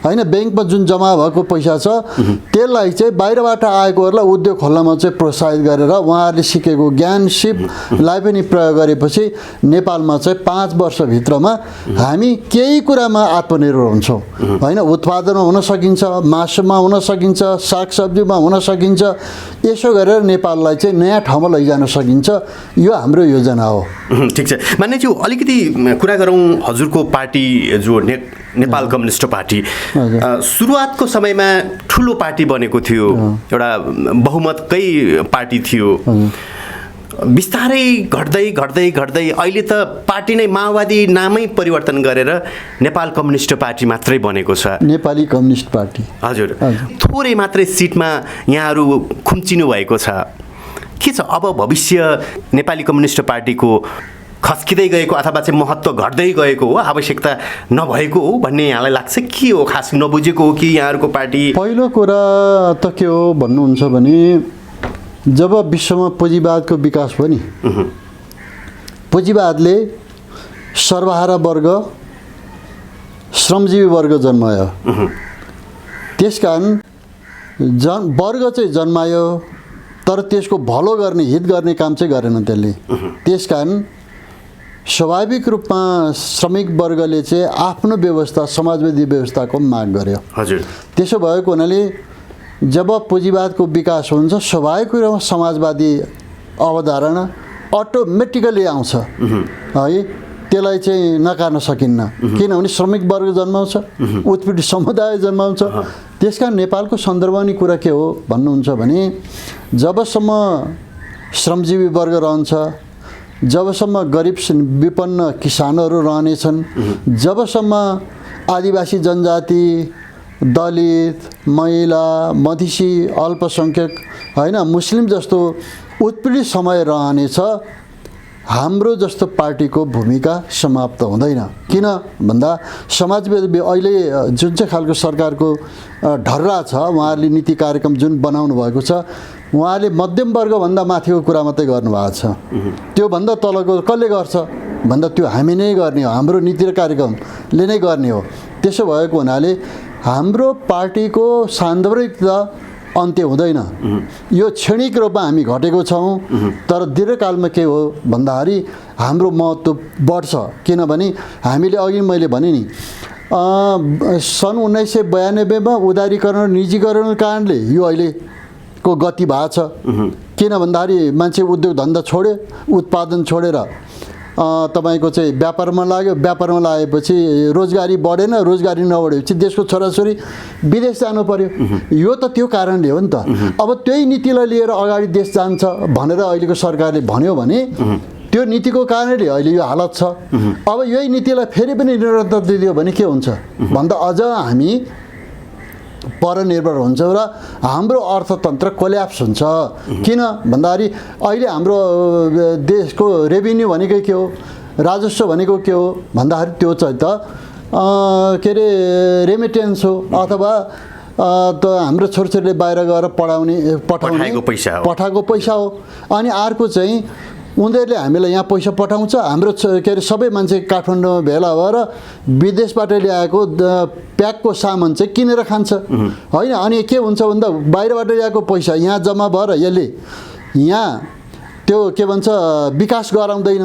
होइन, ब्याङ्कमा जुन जम्मा भएको पैसा छ त्यसलाई चाहिँ बाहिरबाट आएकोहरूलाई उद्योग खोल्नमा चाहिँ प्रोत्साहित गरेर उहाँहरूले सिकेको ज्ञान सिपलाई पनि प्रयोग गरेपछि नेपालमा चाहिँ 5 वर्षभित्रमा हामी केही कुरामा आत्मनिर्भर हुन्छौँ होइन। उत्पादनमा हुन सकिन्छ, मासुमा हुन सकिन्छ, सागसब्जीमा हुन सकिन्छ। यसो गरेर नेपाललाई चाहिँ नयाँ ठाउँमा लैजान सकिन्छ। यो हाम्रो योजना हो। ठिक छ मान्यज्यू, अलिकति कुरा गरौँ हजुरको पार्टी जो नेपाल कम्युनिस्ट पार्टी सुरुवातको समयमा ठुलो पार्टी बनेको थियो, एउटा बहुमतकै पार्टी थियो। बिस्तारै घट्दै घट्दै घट्दै अहिले त पार्टी नै माओवादी नामै परिवर्तन गरेर नेपाल कम्युनिस्ट पार्टी मात्रै बनेको छ। नेपाली कम्युनिस्ट पार्टी हजुर, थोरै मात्रै सिटमा यहाँहरू खुम्चिनु भएको छ। के छ अब भविष्य नेपाली कम्युनिस्ट पार्टीको? खस्किँदै गएको अथवा चाहिँ महत्त्व घट्दै गएको हो, आवश्यकता नभएको हो भन्ने यहाँलाई लाग्छ? के हो, खास नबुझेको हो कि यहाँहरूको पार्टी? पहिलो कुरा त के हो भन्नुहुन्छ भने जब विश्वमा पुँजीवादको विकास भयो नि, पुँजीवादले सर्वहारा वर्ग, श्रमजीवी वर्ग जन्मायो। त्यसकारण वर्ग चाहिँ जन्मायो, तर त्यसको भलो गर्ने हित गर्ने काम चाहिँ गरेन त्यसले। त्यसकारण स्वाभाविक रूपमा श्रमिक वर्गले चाहिँ आफ्नो व्यवस्था समाजवादी व्यवस्थाको माग गर्यो। हजुर। त्यसो भएको हुनाले जब पुँजीवादको विकास हुन्छ स्वाभाविक रूपमा समाजवादी अवधारणा अटोमेटिकली आउँछ है, त्यसलाई चाहिँ नकार्न सकिन्न। किनभने श्रमिक वर्ग जन्माउँछ, उत्पीडित समुदाय जन्माउँछ। त्यसकारण नेपालको सन्दर्भमा नि कुरा के हो भन्नुहुन्छ भने जबसम्म श्रमजीवी वर्ग रहन्छ, जबसम्म गरिब विपन्न किसानहरू रहनेछन्, जबसम्म आदिवासी जनजाति, दलित, महिला, मधेसी, अल्पसङ्ख्यक होइन मुस्लिम जस्तो उत्पीडित समय रहनेछ, हाम्रो जस्तो पार्टीको भूमिका समाप्त हुँदैन। किन भन्दा समाजवादी अहिले जुन चाहिँ खालको सरकारको ढर्रा छ, उहाँहरूले नीति कार्यक्रम जुन बनाउनु भएको छ, उहाँले मध्यम वर्गभन्दा माथिको कुरा मात्रै गर्नुभएको छ। त्योभन्दा तलको कसले गर्छ भन्दा त्यो हामी नै गर्ने हो, हाम्रो नीति र कार्यक्रमले नै गर्ने हो। त्यसो भएको हुनाले हाम्रो पार्टीको सान्दर्भिकता अन्त्य हुँदैन। यो क्षणिक रूपमा हामी घटेको छौँ, तर दीर्घकालमा के हो भन्दाखेरि हाम्रो महत्त्व बढ्छ। किनभने हामीले अघि मैले भने नि सन् 1992मा उदारीकरण र निजीकरणको कारणले यो अहिलेको गति भएको छ। किन भन्दाखेरि मान्छे उद्योग धन्दा छोड्यो, उत्पादन छोडेर तपाईँको चाहिँ व्यापारमा लाग्यो, व्यापारमा लागेपछि रोजगारी बढेन, रोजगारी नबढेपछि देशको छोराछोरी विदेश जानु पर्यो। यो त त्यो कारणले हो नि त। अब त्यही नीतिलाई लिएर अगाडि देश जान्छ भनेर अहिलेको सरकारले भन्यो भने त्यो नीतिको कारणले अहिले यो हालत छ। अब यही नीतिलाई फेरि पनि निरन्तरता दियो भने के हुन्छ भन्दा अझ हामी परनिर्भर हुन्छ र हाम्रो अर्थतन्त्र कोल्याप्स हुन्छ। किन भन्दाखेरि अहिले हाम्रो देशको रेभिन्यू भनेको के हो, राजस्व भनेको के हो भन्दाखेरि त्यो चाहिँ त के अरे रेमिटेन्स हो, अथवा त हाम्रो छोरछोरीले बाहिर गएर पठाउने पठाएको पैसा हो। अनि अर्को चाहिँ उनीहरूले हामीलाई यहाँ पैसा पठाउँछ, हाम्रो के अरे सबै मान्छे काठमाडौँमा भेला भएर विदेशबाट ल्याएको प्याकको सामान चाहिँ किनेर खान्छ होइन। अनि के हुन्छ भन्दा बाहिरबाट ल्याएको पैसा यहाँ जम्मा भएर यसले यहाँ त्यो के भन्छ विकास गराउँदैन।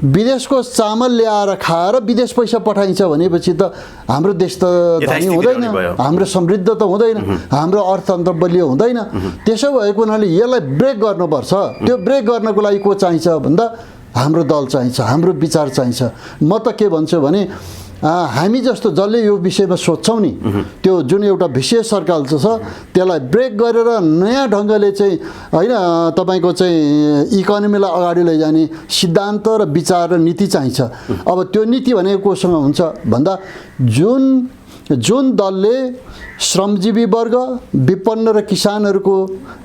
विदेशको चामल ल्याएर खाएर विदेश पैसा पठाइन्छ भनेपछि त हाम्रो देश त धनी हुँदैन, हाम्रो समृद्ध त हुँदैन, हाम्रो अर्थतन्त्र बलियो हुँदैन। त्यसो भएको हुनाले यसलाई ब्रेक गर्नुपर्छ। त्यो ब्रेक गर्नको लागि को चाहिन्छ भन्दा हाम्रो दल चाहिन्छ, हाम्रो विचार चाहिन्छ। म त के भन्छु भने हामी जस्तो जसले यो विषयमा सोध्छौँ नि, त्यो जुन एउटा विशेष सरकार छ त्यसलाई ब्रेक गरेर नयाँ ढङ्गले चाहिँ होइन तपाईँको चाहिँ इकोनोमीलाई अगाडि लैजाने सिद्धान्त र विचार र नीति चाहिन्छ। अब त्यो नीति भनेको कोसँग हुन्छ भन्दा जुन दलले श्रमजीवी वर्ग, विपन्न र किसानहरूको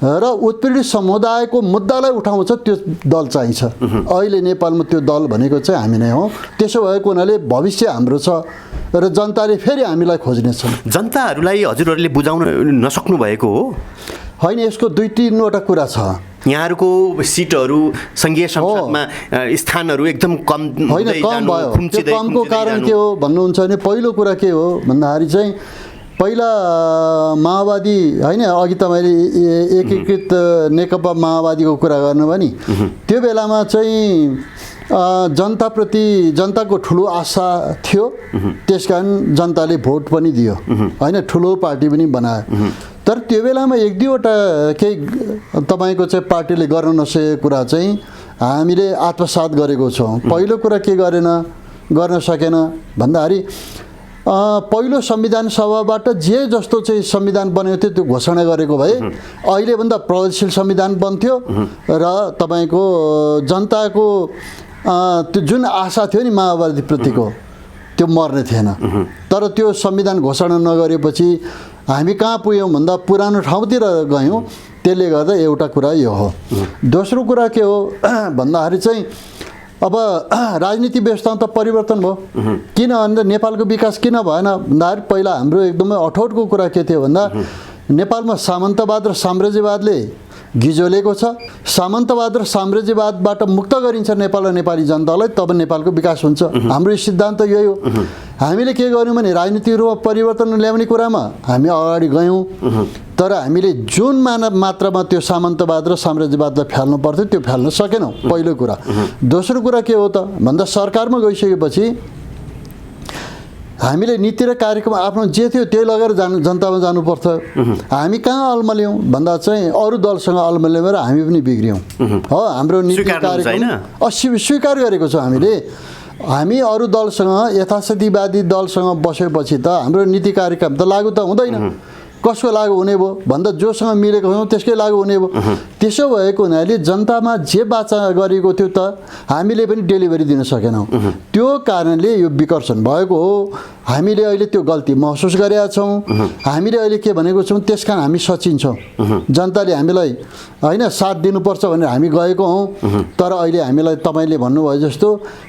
र उत्पीडित समुदायको मुद्दालाई उठाउँछ त्यो दल चाहिन्छ। अहिले नेपालमा त्यो दल भनेको चाहिँ हामी नै हौँ। त्यसो भएको हुनाले भविष्य हाम्रो छ र जनताले फेरि हामीलाई खोज्नेछ। जनताहरूलाई हजुरहरूले बुझाउन नसक्नु भएको हो होइन। यसको 2-3वटा कुरा छ। यहाँहरूको सिटहरू सङ्घीय संसदमा स्थानहरू एकदम कम होइन, कम भयो। त्यो कमको कारण के हो भन्नुहुन्छ भने पहिलो कुरा के हो भन्दाखेरि चाहिँ पहिला माओवादी होइन, अघि तपाईँले एकीकृत नेकपा माओवादीको कुरा गर्नुभयो नि, त्यो बेलामा चाहिँ जनताप्रति जनताको ठुलो आशा थियो। त्यसकारण जनताले भोट पनि दियो होइन, ठुलो पार्टी पनि बनायो। तर त्यो बेलामा 1-2वटा केही तपाईँको चाहिँ पार्टीले गर्न नसकेको कुरा चाहिँ हामीले आत्मसात गरेको छौँ। पहिलो कुरा के गर्न सकेन भन्दाखेरि पहिलो संविधान सभाबाट जे जस्तो चाहिँ संविधान बनेको थियो त्यो घोषणा गरेको भए अहिलेभन्दा प्रगतिशील संविधान बन्थ्यो र तपाईँको जनताको त्यो जुन आशा थियो नि माओवादीप्रतिको त्यो मर्ने थिएन। तर त्यो संविधान घोषणा नगरेपछि हामी कहाँ पुग्यौँ भन्दा पुरानो ठाउँतिर गयौँ। त्यसले गर्दा एउटा कुरा यो हो। दोस्रो कुरा के हो भन्दाखेरि चाहिँ अब राजनीति व्यवस्थामा त परिवर्तन भयो। किन भन्दा नेपालको विकास किन भएन भन्दाखेरि पहिला हाम्रो एकदमै अठोटको कुरा के थियो भन्दा नेपालमा सामन्तवाद र साम्राज्यवादले गिजोलेको छ। सामन्तवाद र साम्राज्यवादबाट मुक्त गरिन्छ नेपाल र नेपाली जनतालाई, तब नेपालको विकास हुन्छ। हाम्रो सिद्धान्त यही हो। हामीले के गर्यौँ भने राजनीतिक रूपमा परिवर्तन ल्याउने कुरामा हामी अगाडि गयौँ, तर हामीले जुन मात्रामा त्यो सामन्तवाद र साम्राज्यवादलाई फ्याल्नु पर्थ्यो त्यो फ्याल्न सकेनौँ, पहिलो कुरा। दोस्रो कुरा के हो त भन्दा सरकारमा गइसकेपछि हामीले नीति र कार्यक्रम आफ्नो जे थियो त्यही लगेर जनतामा जानुपर्छ। हामी कहाँ अल्मल्यौँ भन्दा चाहिँ अरू दलसँग अल्मल्यौँ र हामी पनि बिग्रियौँ हो। हाम्रो नीति कार्यक्रम स्वीकार गरेको छौँ हामीले। हामी अरू दलसँग यथास्थितिवादी दलसँग बसेपछि त हाम्रो नीति कार्यक्रम त लागू त हुँदैन। कसको लागू हुने भयो भन्दा जोसँग मिलेको छौँ त्यसकै लागू हुने भयो। त्यसो भएको हुनाले जनतामा जे बाचा गरेको थियो त हामीले पनि डेलिभरी दिन सकेनौँ। त्यो कारणले यो विकर्षण भएको हो। हामीले अहिले त्यो गल्ती महसुस गरेका छौँ। हामीले अहिले के भनेको छौँ त्यस कारण हामी सचिन्छौँ। जनताले हामीलाई होइन साथ दिनुपर्छ भनेर हामी गएको हौँ। तर अहिले हामीलाई तपाईँले भन्नुभयो जस्तो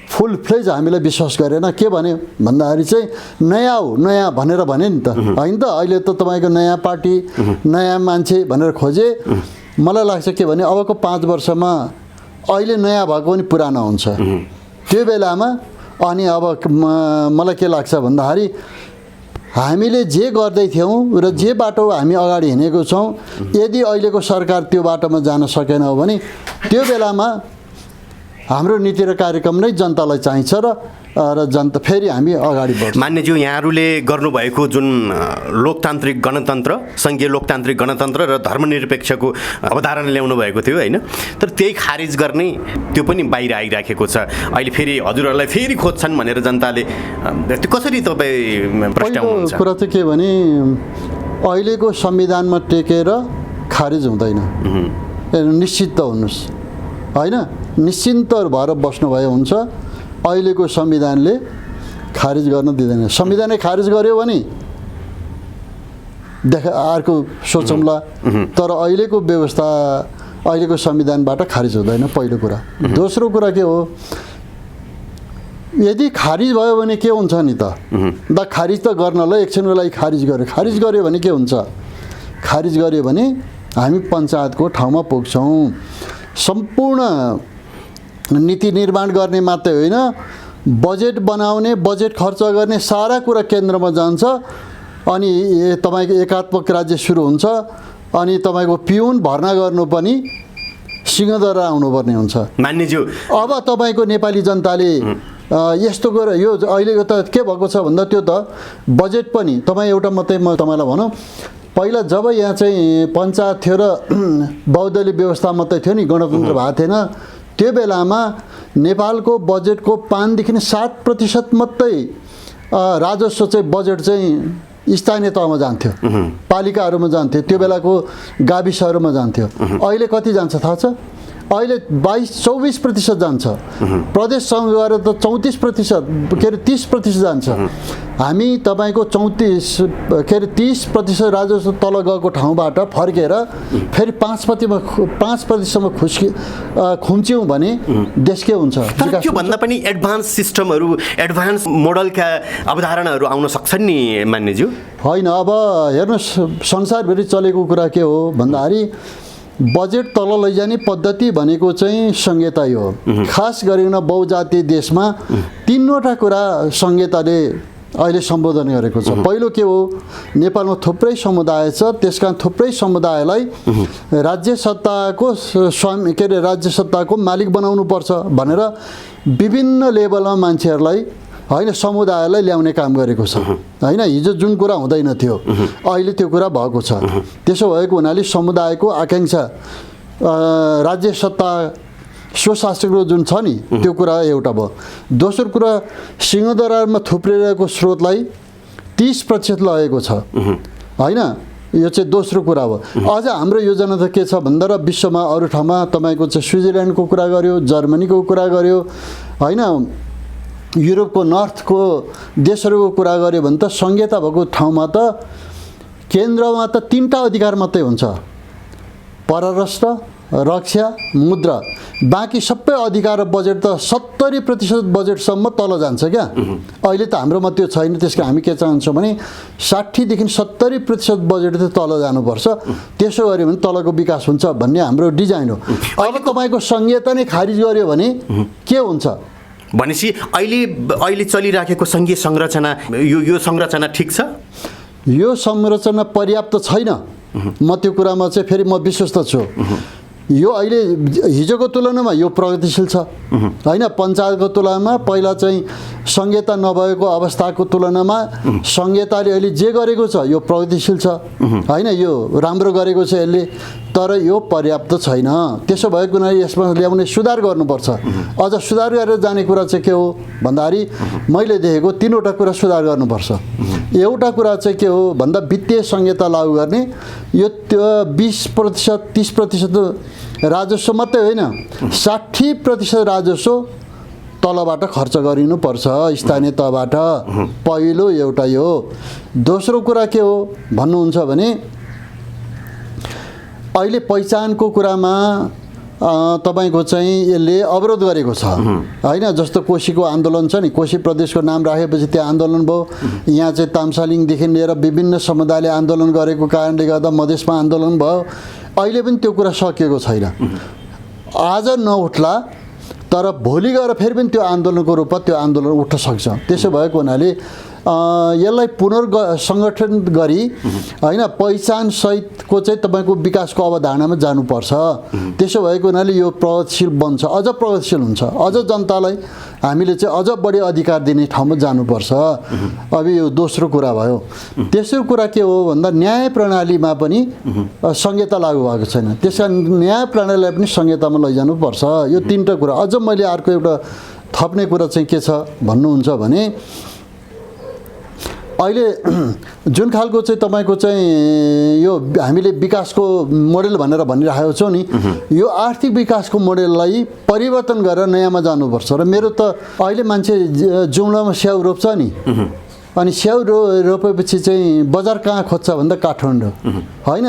फुल फ्लेज हामीलाई विश्वास गरेन। के भन्यो भन्दाखेरि चाहिँ नयाँ हो नयाँ भनेर भने नि त होइन त। अहिले त तपाईँको नयाँ पार्टी नयाँ मान्छे भनेर खोजे। मलाई लाग्छ के भने अबको 5 वर्षमा अहिले नयाँ भएको पनि पुरानो हुन्छ त्यो बेलामा। अनि अब मलाई के लाग्छ भन्दाखेरि हामीले जे गर्दै थियौँ र जे बाटो हामी अगाडि हिँडेको छौँ यदि अहिलेको सरकार त्यो बाटोमा जान सकेन हो भने त्यो बेलामा हाम्रो नीति र कार्यक्रम नै जनतालाई चाहिन्छ र जनता फेरि हामी अगाडि बढ्छौँ। मान्यज्यू यहाँहरूले गर्नुभएको जुन लोकतान्त्रिक गणतन्त्र सङ्घीय लोकतान्त्रिक गणतन्त्र र धर्मनिरपेक्षको अवधारणा ल्याउनु भएको थियो होइन। तर त्यही खारिज गर्ने त्यो पनि बाहिर आइराखेको छ। अहिले फेरि हजुरहरूलाई फेरि खोज्छन् भनेर जनताले त्यो कसरी तपाईँ प्रस्ट्याउनुहुन्छ? कुरा चाहिँ के भने अहिलेको संविधानमा टेकेर खारिज हुँदैन। निश्चित त हुनुहोस् होइन। निश्चिन्त भएर बस्नुभयो हुन्छ। अहिलेको संविधानले खारिज गर्न दिँदैन। संविधानले खारिज गर्यो भने अर्को सोचौँला। तर अहिलेको व्यवस्था अहिलेको संविधानबाट खारिज हुँदैन पहिलो कुरा। दोस्रो कुरा के हो यदि खारिज भयो भने के हुन्छ नि त खारिज त गर्नलाई एकछिनको लागि खारिज गर्यो भने के हुन्छ? खारिज गर्यो भने हामी पञ्चायतको ठाउँमा पुग्छौँ। सम्पूर्ण नीति निर्माण गर्ने मात्रै होइन बजेट बनाउने बजेट खर्च गर्ने सारा कुरा केन्द्रमा जान्छ। अनि तपाईँको एकात्मक राज्य सुरु हुन्छ। अनि तपाईँको पिउन भर्ना गर्नु पनि सिंहदरबार आउनुपर्ने हुन्छ। मान्यज्यू अब तपाईँको नेपाली जनताले यस्तो गरेर यो अहिलेको त के भएको छ भन्दा त्यो त बजेट पनि तपाईँ एउटा मात्रै म तपाईँलाई भनौँ पहिला जब यहाँ चाहिँ पञ्चायत थियो र बहुदलीय व्यवस्था मात्रै थियो नि गणतन्त्र भएको थिएन त्यो बेलामा नेपालको बजेटको 5 देखि 7% मात्रै राजस्व चाहिँ बजेट चाहिँ स्थानीय तहमा जान्थ्यो, पालिकाहरूमा जान्थ्यो, त्यो बेलाको गाविसहरूमा जान्थ्यो। अहिले कति जान्छ थाहा छ? अहिले 22-24% जान्छ। प्रदेशसँग गएर त 34% के अरे 30% जान्छ। हामी तपाईँको 30% राजस्व तल गएको ठाउँबाट फर्केर फेरि 5%सम्म खुम्च्यौँ भने देश के हुन्छ? तर त्योभन्दा पनि एडभान्स सिस्टमहरू एडभान्स मोडलका अवधारणाहरू आउन सक्छन् नि मान्यज्यू? होइन अब हेर्नुहोस् संसारभरि चलेको कुरा के हो भन्दाखेरि बजेट तल लैजाने पद्धति भनेको चाहिँ संहिता हो। खास गरिकन बहुजातीय देशमा 3वटा कुरा संहिताले अहिले सम्बोधन गरेको छ। पहिलो के हो नेपालमा थुप्रै समुदाय छ त्यसका थुप्रै समुदायलाई राज्य सत्ताको के अरे राज्य सत्ताको मालिक बनाउनु पर्छ भनेर विभिन्न लेभलमा मान्छेहरूलाई होइन समुदायलाई ल्याउने काम गरेको छ होइन। हिजो जुन कुरा हुँदैन थियो अहिले त्यो कुरा भएको छ। त्यसो भएको हुनाले समुदायको आकाङ्क्षा राज्य सत्ता स्वशासनको जुन छ नि त्यो कुरा एउटा भयो। दोस्रो कुरा सिंहदरबारमा थुप्रिरहेको स्रोतलाई 30% लगेको छ होइन। यो चाहिँ दोस्रो कुरा हो। अझ हाम्रो योजना त के छ भन्दा र विश्वमा अरू ठाउँमा तपाईँको चाहिँ स्विजरल्यान्डको कुरा गर्यो, जर्मनीको कुरा गर्यो होइन, युरोपको नर्थको देशहरूको कुरा गर्यो भने त संहिता भएको ठाउँमा त केन्द्रमा त 3टा अधिकार मात्रै हुन्छ, परराष्ट्र, रक्षा, मुद्रा। बाँकी सबै अधिकार र बजेट त 70% बजेटसम्म तल जान्छ क्या। अहिले त हाम्रोमा त्यो छैन। त्यसको हामी के चाहन्छौँ भने 60 देखि 70% बजेट त तल जानुपर्छ। त्यसो गऱ्यो भने तलको विकास हुन्छ भन्ने हाम्रो डिजाइन हो। अब तपाईँको संहिता नै खारिज गर्यो भने के हुन्छ भनेपछि अहिले चलिराखेको सङ्घीय संरचना यो संरचना ठिक छ? यो संरचना पर्याप्त छैन। म त्यो कुरामा चाहिँ फेरि म विश्वस्त छु। यो अहिले हिजोको तुलनामा यो प्रगतिशील छ होइन। पञ्चायतको तुलनामा पहिला चाहिँ संहिता नभएको अवस्थाको तुलनामा संहिताले अहिले जे गरेको छ यो प्रगतिशील छ होइन। यो राम्रो गरेको छ यसले, तर यो पर्याप्त छैन। त्यसो भएको हुनाले यसमा ल्याउने सुधार गर्नुपर्छ। अझ सुधार गरेर जाने कुरा चाहिँ के हो भन्दाखेरि मैले देखेको 3वटा कुरा सुधार गर्नुपर्छ। एउटा कुरा चाहिँ के हो भन्दा वित्तीय संहिता लागू गर्ने, यो 20% 30% राजस्व मात्रै होइन 60% राजस्व तलबाट खर्च गरिनुपर्छ स्थानीय तहबाट। पहिलो एउटा यो। दोस्रो कुरा के हो भन्नुहुन्छ भने अहिले पहिचानको कुरामा तपाईको चाहिँ यसले अवरोध गरेको छ होइन। जस्तो कोशीको आन्दोलन छ नि, कोशी प्रदेशको नाम राखेपछि त्यो आन्दोलन भयो। यहाँ चाहिँ तामसालिङदेखि लिएर विभिन्न समुदायले आन्दोलन गरेको कारणले गर्दा मधेसमा आन्दोलन भयो। अहिले पनि त्यो कुरा सकिएको छैन। आज नउठ्ला तर भोलि गएर फेरि पनि त्यो आन्दोलनको रूपमा त्यो आन्दोलन उठ्न सक्छ। त्यसो भएको हुनाले यसलाई पुनर्सङ्गठन गरी होइन पहिचानसहितको चाहिँ तपाईँको विकासको अवधारणामा जानुपर्छ। त्यसो भएको हुनाले यो प्रगतिशील बन्छ, अझ प्रगतिशील हुन्छ। अझ जनतालाई हामीले चाहिँ अझ बढी अधिकार दिने ठाउँमा जानुपर्छ। अब यो दोस्रो कुरा भयो। तेस्रो कुरा के हो भन्दा न्याय प्रणालीमा पनि संहिता लागू भएको छैन। त्यस कारण न्याय प्रणालीलाई पनि संहितामा लैजानुपर्छ। यो 3टा कुरा। अझ मैले अर्को एउटा थप्ने कुरा चाहिँ के छ भन्नुहुन्छ भने अहिले जुन खालको चाहिँ तपाईँको चाहिँ यो हामीले विकासको मोडेल भनेर भनिरहेको छौँ नि, यो आर्थिक विकासको मोडेललाई परिवर्तन गरेर नयाँमा जानुपर्छ। र मेरो त अहिले मान्छे जुम्लामा स्याउ रोप्छ नि, अनि स्याउ रोपेपछि चाहिँ बजार कहाँ खोज्छ भन्दा काठमाडौँ होइन।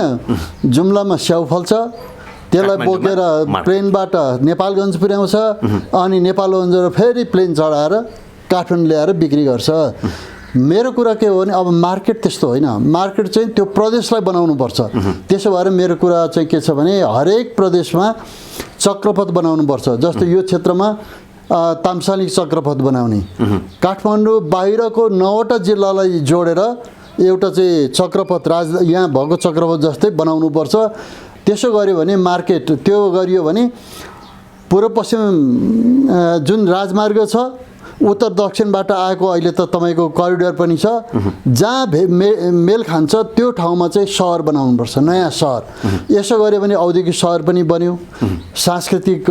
जुम्लामा स्याउ फल्छ, त्यसलाई बोकेर प्लेनबाट नेपालगञ्ज पुर्याउँछ, अनि नेपालगञ्जबाट फेरि प्लेन चढाएर काठमाडौँ ल्याएर बिक्री गर्छ। मेरो कुरा के हो भने अब मार्केट त्यस्तो होइन। मार्केट चाहिँ त्यो प्रदेशलाई बनाउनुपर्छ। त्यसो भएर मेरो कुरा चाहिँ के छ भने हरेक प्रदेशमा चक्रपथ बनाउनुपर्छ। जस्तो यो क्षेत्रमा तामसालिङ चक्रपथ बनाउने, काठमाडौँ बाहिरको 9वटा जिल्लालाई जोडेर एउटा चाहिँ चक्रपथ यहाँ भएको चक्रपथ जस्तै बनाउनुपर्छ। त्यसो गर्यो भने मार्केट त्यो गरियो भने पूर्व पश्चिम जुन राजमार्ग छ उत्तर दक्षिणबाट आएको अहिले त तपाईँको करिडोर पनि छ, जहाँ मेल खान्छ त्यो ठाउँमा चाहिँ सहर बनाउनुपर्छ, नयाँ सहर। यसो गर्यो भने औद्योगिक सहर पनि बन्यो, सांस्कृतिक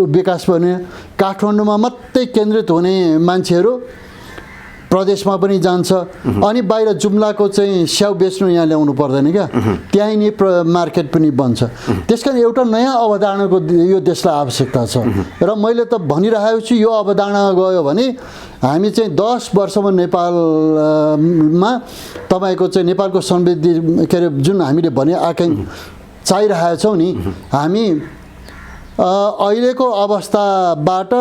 विकास बन्यो। काठमाडौँमा मात्रै केन्द्रित हुने मान्छेहरू प्रदेशमा पनि जान्छ, अनि बाहिर जुम्लाको चाहिँ स्याउ बेच्नु यहाँ ल्याउनु पर्दैन क्या, त्यहीँ नि मार्केट पनि बन्छ। त्यस कारण एउटा नयाँ अवधारणाको यो देशलाई आवश्यकता छ। र मैले त भनिरहेको छु यो अवधारणा गयो भने हामी चाहिँ 10 वर्षमा नेपालमा तपाईँको चाहिँ नेपालको समृद्धि के अरे जुन हामीले भने आकाङ्क्षा चाहिरहेका छौँ नि, हामी अहिलेको अवस्थाबाट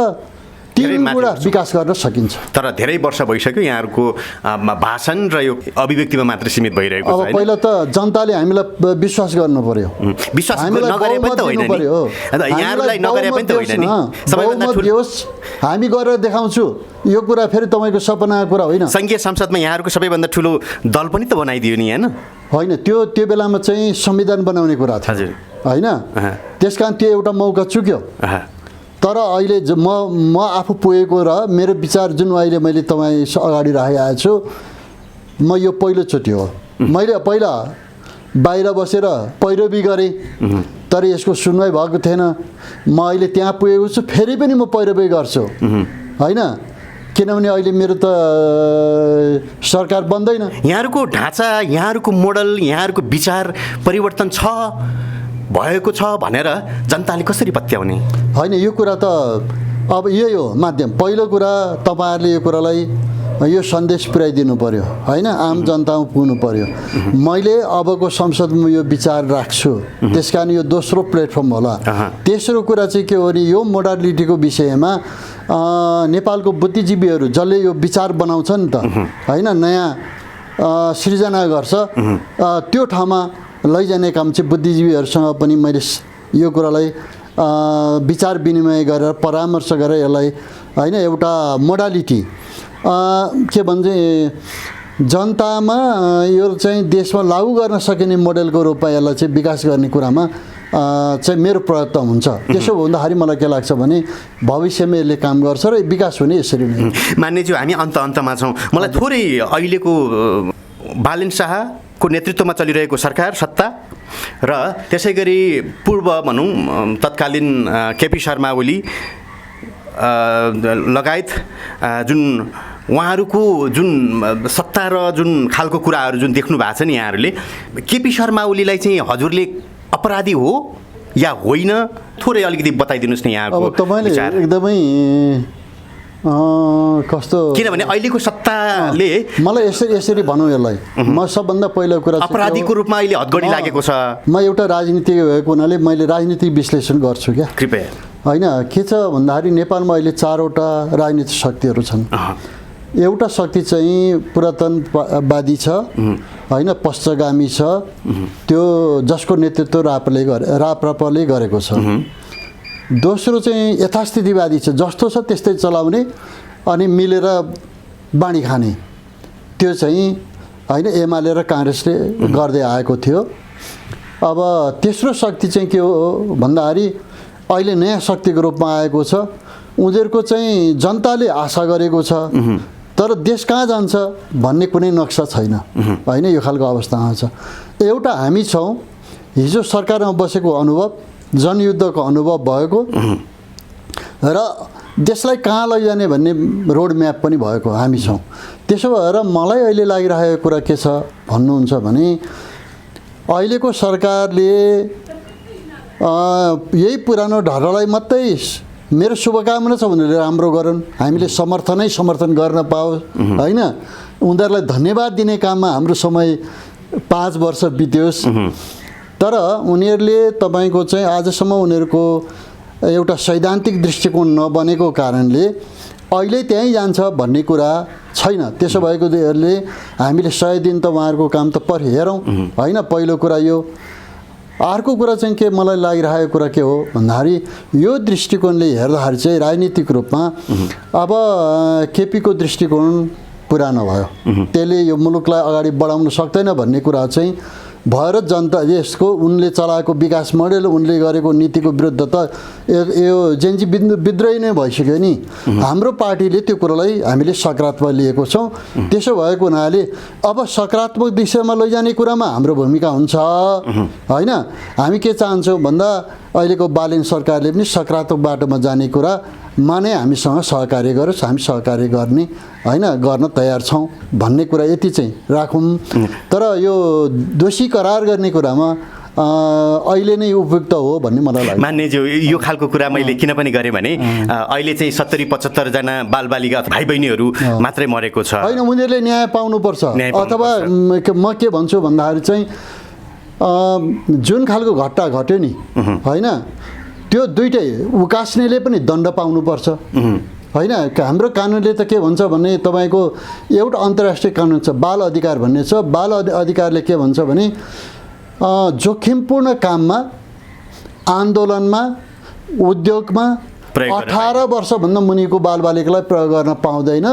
3 गुणा विकास गर्न सकिन्छ। तर धेरै वर्ष भइसक्यो यहाँहरूको भाषण र यो अभिव्यक्तिमा मात्र सीमित भइरहेको छ। अब पहिला त जनताले हामीलाई विश्वास गर्नु पर्यो। विश्वास नगरे पनि त होइन नि, यहाँहरूलाई नगरे पनि त होइन नि। सबैभन्दा ठुलो हामी गरेर देखाउँछु यो कुरा फेरि तपाईँको सपनाको कुरा होइन। सङ्घीय संसदमा यहाँहरूको सबैभन्दा ठुलो दल पनि त बनाइदियो नि होइन। त्यो बेलामा चाहिँ संविधान बनाउने कुरा थियो हजुर होइन। त्यसकारण त्यो एउटा मौका चुक्यो। तर अहिले म आफू पुगेको र मेरो विचार जुन अहिले मैले तपाईँ अगाडि राखिआएको छु, म यो पहिलोचोटि हो। मैले पहिला बाहिर बसेर पैरवी गरेँ तर यसको सुनवाई भएको थिएन। म अहिले त्यहाँ पुगेको छु, फेरि पनि म पैरवी गर्छु होइन। किनभने अहिले मेरो त सरकार बन्दैन। यहाँहरूको ढाँचा, यहाँहरूको मोडल, यहाँहरूको विचार परिवर्तन छ भएको छ भनेर जनताले कसरी पत्याउने? होइन, यो कुरा त अब यही हो माध्यम। पहिलो कुरा तपाईँहरूले यो कुरालाई यो सन्देश पुर्याइदिनु पर्यो होइन, आम जनतामा पुग्नु पर्यो। मैले अबको संसदमा यो विचार राख्छु, त्यस कारण यो दोस्रो प्लेटफर्म होला। तेस्रो कुरा चाहिँ के हो भने यो मोडालिटीको विषयमा नेपालको बुद्धिजीवीहरू जसले यो विचार बनाउँछ नि त होइन, नयाँ सृजना गर्छ, त्यो ठाउँमा लैजाने काम चाहिँ बुद्धिजीवीहरूसँग पनि मैले यो कुरालाई विचार विनिमय गरेर परामर्श गरेर यसलाई होइन एउटा मोडालिटी के भन्छ जनतामा यो चाहिँ देशमा लागू गर्न सकिने मोडेलको रूपमा यसलाई चाहिँ विकास गर्ने कुरामा चाहिँ मेरो प्रयत्न हुन्छ। त्यसो हुँदाखेरि मलाई के लाग्छ भने भविष्यमा यसले काम गर्छ र विकास हुने यसरी नै। मान्यज्यू, हामी अन्तमा छौँ। मलाई थोरै अहिलेको बालेन शाहको नेतृत्वमा चलिरहेको सरकार सत्ता र त्यसै गरी पूर्व भनौँ तत्कालीन केपी शर्मा ओली लगायत जुन उहाँहरूको जुन सत्ता र जुन खालको कुराहरू जुन देख्नु भएको छ नि यहाँहरूले, केपी शर्मा ओलीलाई चाहिँ हजुरले अपराधी हो या होइन, थोरै अलिकति बताइदिनुहोस् न यहाँको अब तपाईँले एकदमै कस्तो, किनभने अहिलेको सत्ताले मलाई यसरी भनौँ यसलाई, म सबभन्दा पहिलो कुरा अपराधीको रूपमा अहिले हदगडी लागेको छ। म एउटा राजनीतिक भएको हुनाले मैले राजनीतिक विश्लेषण गर्छु क्या, कृपया। होइन, के छ भन्दाखेरि नेपालमा अहिले 4वटा राजनीतिक शक्तिहरू छन्। एउटा शक्ति चाहिँ पुरातनवादी छ, होइन, पश्चगामी छ, त्यो जसको नेतृत्व राप्रपाले गरेको छ। दोस्रो चाहिँ यथास्थितिवादी छ, जस्तो छ त्यस्तै चलाउने अनि मिलेर बाँडी खाने, त्यो चाहिँ होइन एमाले र काङ्ग्रेसले गर्दै आएको थियो। अब तेस्रो शक्ति चाहिँ के हो भन्दाखेरि अहिले नयाँ शक्तिको रूपमा आएको छ। उनीहरूको चाहिँ जनताले आशा गरेको छ तर देश कहाँ जान्छ भन्ने कुनै नक्सा छैन, होइन, यो खालको अवस्थामा छ। एउटा हामी छौँ, हिजो सरकारमा बसेको अनुभव, जनयुद्धको अनुभव भएको र देशलाई कहाँ लैजाने भन्ने रोड म्याप पनि भएको हामी छौँ। त्यसो भएर मलाई अहिले लागिरहेको कुरा के छ भन्नुहुन्छ भने अहिलेको सरकारले यही पुरानो ढर्रालाई मात्रै मेरो शुभकामना छ भनेर राम्रो गरून्, हामीले समर्थन गर्न पाओस्, होइन, उनीहरूलाई धन्यवाद दिने काममा हाम्रो समय 5 वर्ष बित्योस्। तर उनीहरूले तपाईँको चाहिँ आजसम्म उनीहरूको एउटा सैद्धान्तिक दृष्टिकोण नबनेको कारणले अहिले त्यहीँ जान्छ भन्ने कुरा छैन। त्यसो भएकोले हामीले 100 दिन त उहाँहरूको काम त हेरौँ, होइन, पहिलो कुरा यो। अर्को कुरा चाहिँ के मलाई लागिरहेको कुरा के हो भन्दाखेरि यो दृष्टिकोणले हेर्दाखेरि चाहिँ राजनीतिक रूपमा अब केपीको दृष्टिकोण पुरानो भयो, त्यसले यो मुलुकलाई अगाडि बढाउन सक्दैन भन्ने कुरा चाहिँ भएर जनता यसको उनले चलाएको विकास मोडेल, उनले गरेको नीतिको विरुद्ध त यो जेन्जी विद्रोही नै भइसक्यो नि। हाम्रो पार्टीले त्यो कुरालाई हामीले सकारात्मक लिएको छौँ। त्यसो भएको हुनाले अब सकारात्मक दिशामा लैजाने कुरामा हाम्रो भूमिका हुन्छ, होइन। हामी के चाहन्छौँ भन्दा अहिलेको बालेन सरकारले पनि सकारात्मक बाटोमा जाने कुरा माने हामीसँग सहकार्य गरोस्, हामी सहकार्य गर्ने, होइन, गर्न तयार छौँ भन्ने कुरा यति चाहिँ राखौँ। तर यो दोषी करार गर्ने कुरामा अहिले नै उपयुक्त हो भन्ने मलाई लाग्छ। मान्यज्यू, यो खालको कुरा मैले किन पनि गरेँ भने अहिले चाहिँ 70-75 जना बालबालिका भाइ बहिनीहरू मात्रै मरेको छ, होइन, उनीहरूले न्याय पाउनुपर्छ। अथवा म के भन्छु भन्दाखेरि चाहिँ जुन खालको घटना घट्यो नि, होइन, त्यो दुइटै उकास्नेले पनि दण्ड पाउनुपर्छ, होइन। हाम्रो कानुनले त के भन्छ भने तपाईँको एउटा अन्तर्राष्ट्रिय कानुन छ, बाल अधिकार भन्ने छ। बाल अधिकारले के भन्छ भने जोखिमपूर्ण काममा, आन्दोलनमा, उद्योगमा 18 वर्षभन्दा मुनिको बालबालिकालाई प्रयोग गर्न पाउँदैन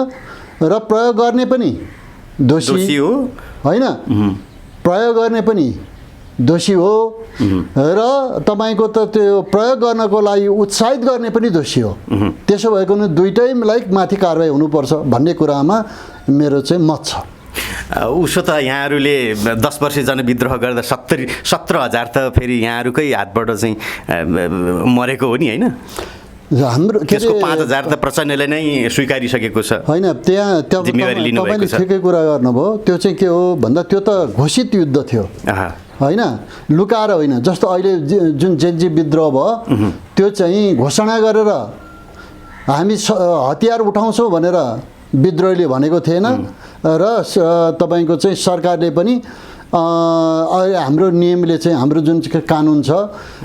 र प्रयोग गर्ने पनि दोषी हो, होइन, प्रयोग गर्ने पनि दोषी हो र तपाईँको त त्यो प्रयोग गर्नको लागि उत्साहित गर्ने पनि दोषी हो। त्यसो भएको दुइटैलाई माथि कारवाही हुनुपर्छ भन्ने कुरामा मेरो चाहिँ मत छ। उसो त यहाँहरूले 10 वर्ष जनविद्रोह गर्दा 17,000 त फेरि यहाँहरूकै हातबाट चाहिँ मरेको हो नि, होइन। हाम्रो त्यसको 5,000 त प्रचण्डले नै स्वीकारिसकेको छ, होइन। तपाईँले ठिकै कुरा गर्नुभयो। त्यो चाहिँ के हो भन्दा त्यो त घोषित युद्ध थियो, होइन, लुकाएर होइन। जस्तो अहिले जुन जेन्जी विद्रोह भयो त्यो चाहिँ घोषणा गरेर हामी हतियार उठाउँछौँ भनेर विद्रोहीले भनेको थिएन र तपाईँको चाहिँ सरकारले पनि हाम्रो नियमले चाहिँ हाम्रो जुन कानुन छ,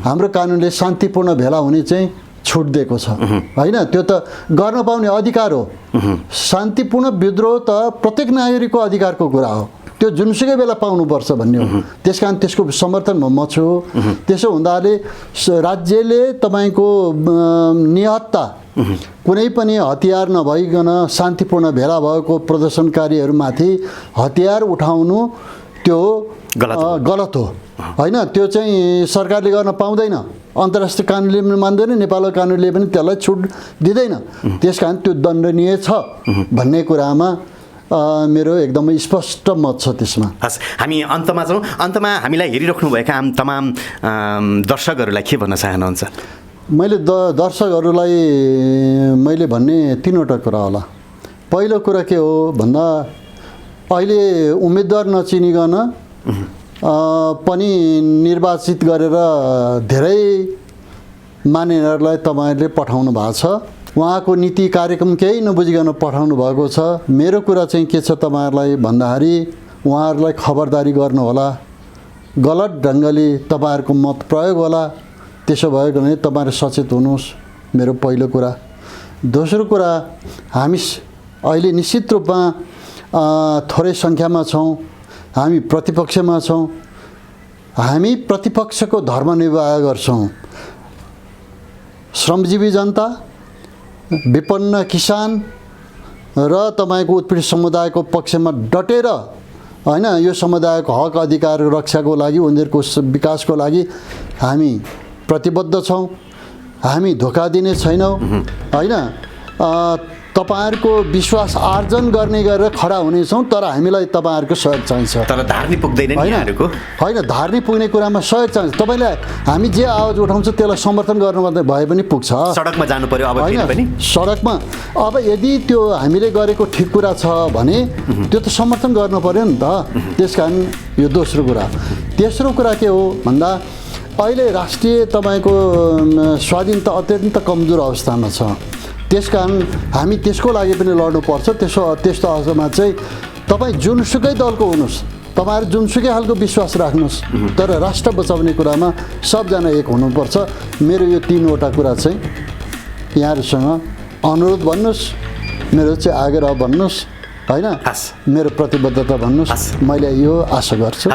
हाम्रो कानुनले शान्तिपूर्ण भेला हुने चाहिँ छुट दिएको छ, होइन। त्यो त गर्न पाउने अधिकार हो। शान्तिपूर्ण विद्रोह त प्रत्येक नागरिकको अधिकारको कुरा हो, त्यो जुनसुकै बेला पाउनुपर्छ भन्ने हो। त्यस कारण त्यसको समर्थनमा म छु। त्यसो हुँदाले राज्यले तपाईँको निहत्ता कुनै पनि हतियार नभइकन शान्तिपूर्ण भेला भएको प्रदर्शनकारीहरूमाथि हतियार उठाउनु त्यो गलत हो होइन। त्यो चाहिँ सरकारले गर्न पाउँदैन, अन्तर्राष्ट्रिय कानुनले पनि मान्दैन, नेपालको कानुनले पनि त्यसलाई छुट दिँदैन। त्यस कारण त्यो दण्डनीय छ भन्ने कुरामा मेरो एकदमै स्पष्ट मत छ त्यसमा। हस्, हामी अन्तमा जाउँ। अन्तमा हामीलाई हेरिराख्नुभएका तमाम दर्शकहरूलाई के भन्न चाहनुहुन्छ? मैले दर्शकहरूलाई मैले भन्ने 3वटा कुरा होला। पहिलो कुरा के हो भन्दा अहिले उम्मेदवार नचिनिकन पनि निर्वाचित गरेर धेरै मानिसहरूलाई तपाईँहरूले पठाउनु भएको छ। उहाँको नीति कार्यक्रम केही नबुझिकन पठाउनु भएको छ। मेरो कुरा चाहिँ के छ तपाईँहरूलाई भन्दाखेरि उहाँहरूलाई खबरदारी गर्नुहोला, गलत ढङ्गले तपाईँहरूको मत प्रयोग होला। त्यसो भयो भने तपाईँहरू सचेत हुनुहोस्, मेरो पहिलो कुरा। दोस्रो कुरा, हामी अहिले निश्चित रूपमा थोरै सङ्ख्यामा छौँ, हामी प्रतिपक्षमा छौँ। हामी प्रतिपक्षको धर्मनिर्वाह गर्छौँ। श्रमजीवी जनता, विपन्न किसान र तपाईँको उत्पीडित समुदायको पक्षमा डटेर होइन यो समुदायको हक अधिकार रक्षाको लागि, उनीहरूको विकासको लागि हामी प्रतिबद्ध छौँ। हामी धोका दिने छैनौँ होइन। तपाईँहरूको विश्वास आर्जन गर्ने गरेर खडा हुनेछौँ, तर हामीलाई तपाईँहरूको सहयोग चाहिन्छ। तर धार्नी पुग्दैन नि यहाँहरूको? होइन, धार्नी पुग्ने कुरामा सहयोग चाहिन्छ। तपाईँलाई हामी जे आवाज उठाउँछ त्यसलाई समर्थन गर्नु मात्रै भए पनि पुग्छ। सडकमा जानु पर्यो अब पनि सडकमा। अब यदि त्यो हामीले गरेको ठिक कुरा छ भने त्यो त समर्थन गर्नु पर्यो नि त। त्यस कारण यो दोस्रो कुरा। तेस्रो कुरा के हो भन्दा अहिले राष्ट्रिय तपाईँको स्वाधीनता अत्यन्त कमजोर अवस्थामा छ। त्यसकारण हामी त्यसको लागि पनि लड्नुपर्छ। त्यस्तो अवस्थामा चाहिँ तपाईँ जुनसुकै दलको हुनुहोस्, तपाईँहरू जुनसुकै खालको विश्वास राख्नुहोस्, तर राष्ट्र बचाउने कुरामा सबजना एक हुनुपर्छ। मेरो यो 3वटा कुरा चाहिँ यहाँहरूसँग अनुरोध भन्नुहोस्, मेरो चाहिँ आग्रह भन्नुहोस् होइन, मेरो प्रतिबद्धता भन्नुहोस्। मैले यो आशा गर्छु।